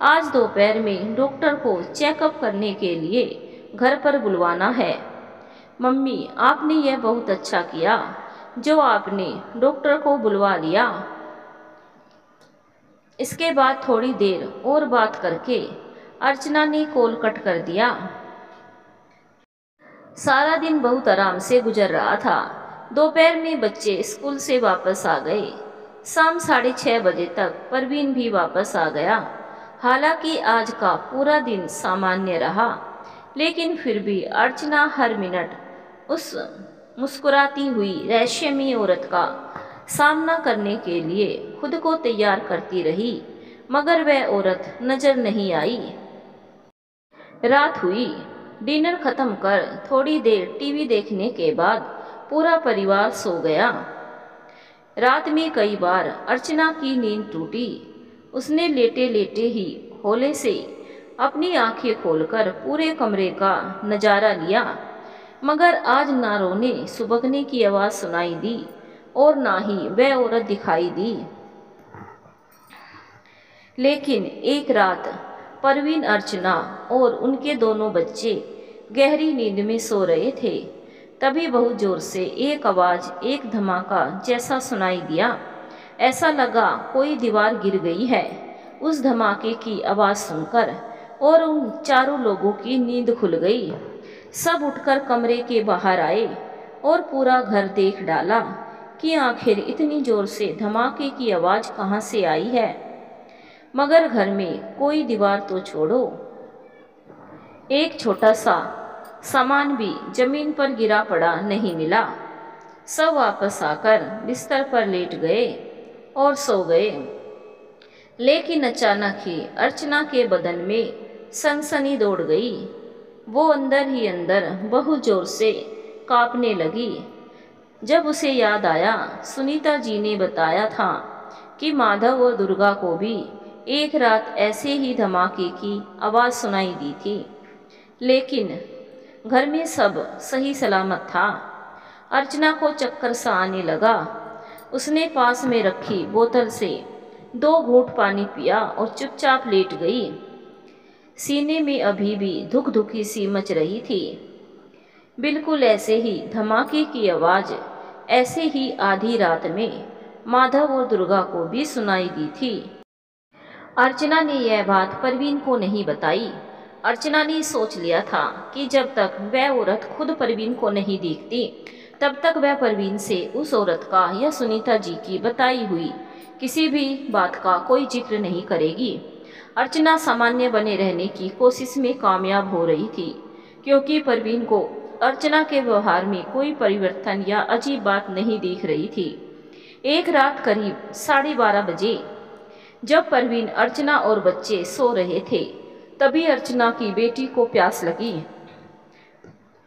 आज दोपहर में डॉक्टर को चेकअप करने के लिए घर पर बुलवाना है। मम्मी, आपने यह बहुत अच्छा किया जो आपने डॉक्टर को बुलवा लिया। इसके बाद थोड़ी देर और बात करके अर्चना ने कॉल कट कर दिया। सारा दिन बहुत आराम से गुजर रहा था। दोपहर में बच्चे स्कूल से वापस आ गए। शाम 6:30 बजे तक परवीन भी वापस आ गया। हालांकि आज का पूरा दिन सामान्य रहा, लेकिन फिर भी अर्चना हर मिनट उस मुस्कुराती हुई रहस्यमयी औरत का सामना करने के लिए खुद को तैयार करती रही, मगर वह औरत नजर नहीं आई। रात हुई। डिनर खत्म कर थोड़ी देर टीवी देखने के बाद पूरा परिवार सो गया। रात में कई बार अर्चना की नींद टूटी। उसने लेटे लेटे ही हौले से अपनी आंखें खोलकर पूरे कमरे का नजारा लिया, मगर आज ना रोने सुबकने की आवाज सुनाई दी और ना ही वह औरत दिखाई दी। लेकिन एक रात परवीन, अर्चना और उनके दोनों बच्चे गहरी नींद में सो रहे थे। तभी बहुत जोर से एक आवाज, एक धमाका जैसा सुनाई दिया। ऐसा लगा कोई दीवार गिर गई है। उस धमाके की आवाज सुनकर और उन चारों लोगों की नींद खुल गई। सब उठकर कमरे के बाहर आए और पूरा घर देख डाला। कि आखिर इतनी जोर से धमाके की आवाज़ कहाँ से आई है, मगर घर में कोई दीवार तो छोड़ो, एक छोटा सा सामान भी जमीन पर गिरा पड़ा नहीं मिला। सब वापस आकर बिस्तर पर लेट गए और सो गए। लेकिन अचानक ही अर्चना के बदन में सनसनी दौड़ गई। वो अंदर ही अंदर बहुत जोर से कांपने लगी। जब उसे याद आया सुनीता जी ने बताया था कि माधव और दुर्गा को भी एक रात ऐसे ही धमाके की आवाज़ सुनाई दी थी, लेकिन घर में सब सही सलामत था। अर्चना को चक्कर सा आने लगा। उसने पास में रखी बोतल से 2 घूंट पानी पिया और चुपचाप लेट गई। सीने में अभी भी धुक धुकी सी मच रही थी। बिल्कुल ऐसे ही धमाके की आवाज़ ऐसे ही आधी रात में माधव और दुर्गा को भी सुनाई दी थी। अर्चना ने यह बात परवीन को नहीं बताई। अर्चना ने सोच लिया था कि जब तक वह औरत खुद परवीन को नहीं देखती तब तक वह परवीन से उस औरत का या सुनीता जी की बताई हुई किसी भी बात का कोई जिक्र नहीं करेगी। अर्चना सामान्य बने रहने की कोशिश में कामयाब हो रही थी, क्योंकि परवीन को अर्चना के व्यवहार में कोई परिवर्तन या अजीब बात नहीं दिख रही थी। एक रात करीब 12:30 बजे जब परवीन, अर्चना और बच्चे सो रहे थे, तभी अर्चना की बेटी को प्यास लगी।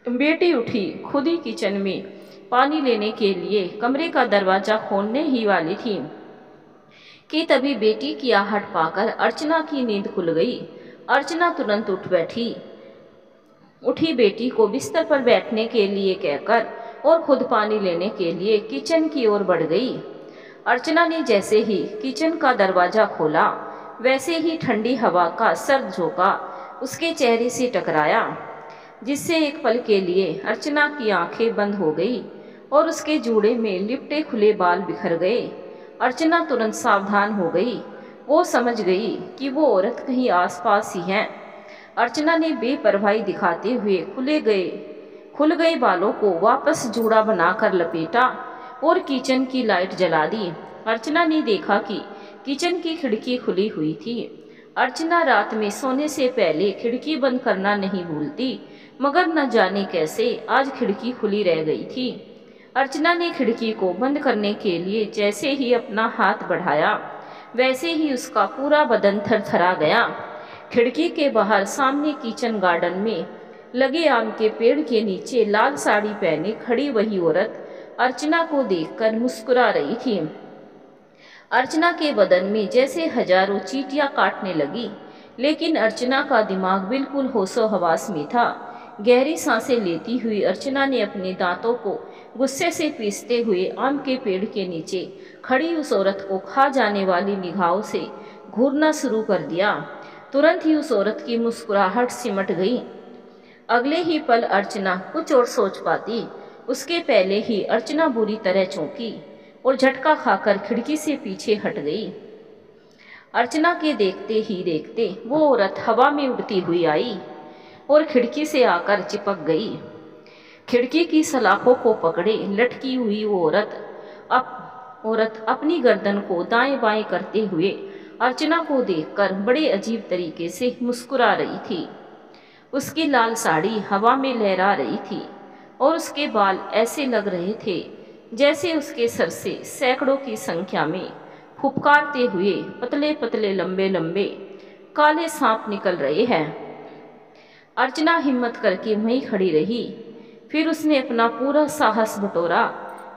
बेटी उठी, खुद ही किचन में पानी लेने के लिए कमरे का दरवाज़ा खोलने ही वाली थी कि तभी बेटी की आहट पाकर अर्चना की नींद खुल गई। अर्चना तुरंत उठ बैठी, उठी बेटी को बिस्तर पर बैठने के लिए कहकर और खुद पानी लेने के लिए किचन की ओर बढ़ गई। अर्चना ने जैसे ही किचन का दरवाज़ा खोला, वैसे ही ठंडी हवा का सर्द झोंका उसके चेहरे से टकराया, जिससे एक पल के लिए अर्चना की आंखें बंद हो गई और उसके जूड़े में लिपटे खुले बाल बिखर गए। अर्चना तुरंत सावधान हो गई। वो समझ गई कि वो औरत कहीं आसपास ही है। अर्चना ने बेपरवाही दिखाते हुए खुल गए बालों को वापस जूड़ा बनाकर लपेटा और किचन की लाइट जला दी। अर्चना ने देखा कि किचन की खिड़की खुली हुई थी। अर्चना रात में सोने से पहले खिड़की बंद करना नहीं भूलती, मगर न जाने कैसे आज खिड़की खुली रह गई थी। अर्चना ने खिड़की को बंद करने के लिए जैसे ही अपना हाथ बढ़ाया, वैसे ही उसका पूरा बदन थरथरा गया। खिड़की के बाहर सामने किचन गार्डन में लगे आम के पेड़ के नीचे लाल साड़ी पहने खड़ी वही औरत अर्चना को देखकर मुस्कुरा रही थी। अर्चना के बदन में जैसे हजारों चींटियां काटने लगी, लेकिन अर्चना का दिमाग बिल्कुल होशो हवास में था। गहरी सांसें लेती हुई अर्चना ने अपने दांतों को गुस्से से पीसते हुए आम के पेड़ के नीचे खड़ी उस औरत को खा जाने वाली निगाहों से घूरना शुरू कर दिया। तुरंत ही उस औरत की मुस्कुराहट सिमट गई। अगले ही पल अर्चना कुछ और सोच पाती, उसके पहले ही अर्चना बुरी तरह चौंकी और झटका खाकर खिड़की से पीछे हट गई। अर्चना के देखते ही देखते वो औरत हवा में उड़ती हुई आई और खिड़की से आकर चिपक गई। खिड़की की सलाखों को पकड़े लटकी हुई वो औरत अपनी गर्दन को दाएं बाएं करते हुए अर्चना को देखकर बड़े अजीब तरीके से मुस्कुरा रही थी। उसकी लाल साड़ी हवा में लहरा रही थी और उसके बाल ऐसे लग रहे थे जैसे उसके सर से सैकड़ों की संख्या में फुफकारते हुए पतले पतले लंबे लंबे काले सांप निकल रहे हैं। अर्चना हिम्मत करके वहीं खड़ी रही। फिर उसने अपना पूरा साहस बटोरा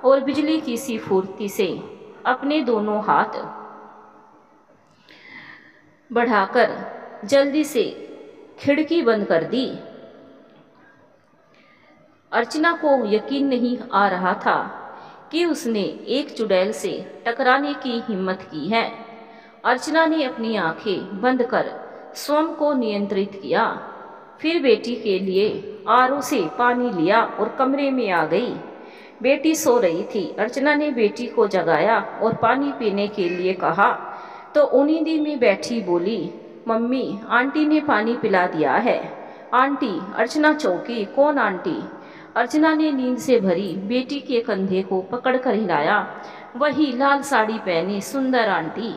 और बिजली की सी फुर्ती से अपने दोनों हाथ बढ़ाकर जल्दी से खिड़की बंद कर दी। अर्चना को यकीन नहीं आ रहा था कि उसने एक चुड़ैल से टकराने की हिम्मत की है। अर्चना ने अपनी आंखें बंद कर स्वयं को नियंत्रित किया। फिर बेटी के लिए आरओ से पानी लिया और कमरे में आ गई। बेटी सो रही थी। अर्चना ने बेटी को जगाया और पानी पीने के लिए कहा तो उन्नींदी में बैठी बोली, मम्मी, आंटी ने पानी पिला दिया है। आंटी? अर्चना चौंकी। कौन आंटी? अर्चना ने नींद से भरी बेटी के कंधे को पकड़कर हिलाया। वही लाल साड़ी पहने सुंदर आंटी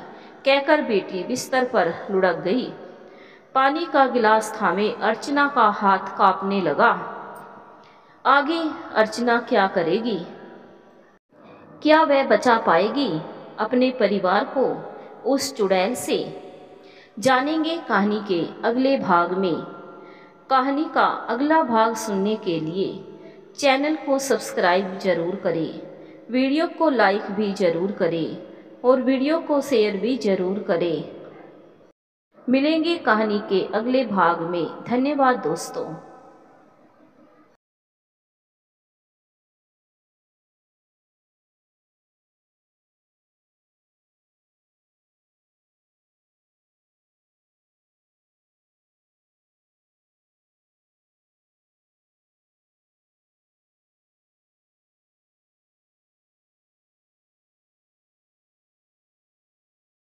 कहकर बेटी बिस्तर पर लुढ़क गई। पानी का गिलास थामे अर्चना का हाथ कांपने लगा। आगे अर्चना क्या करेगी? क्या वह बचा पाएगी अपने परिवार को उस चुड़ैल से? जानेंगे कहानी के अगले भाग में। कहानी का अगला भाग सुनने के लिए चैनल को सब्सक्राइब जरूर करें, वीडियो को लाइक भी जरूर करें और वीडियो को शेयर भी जरूर करें। मिलेंगे कहानी के अगले भाग में। धन्यवाद दोस्तों।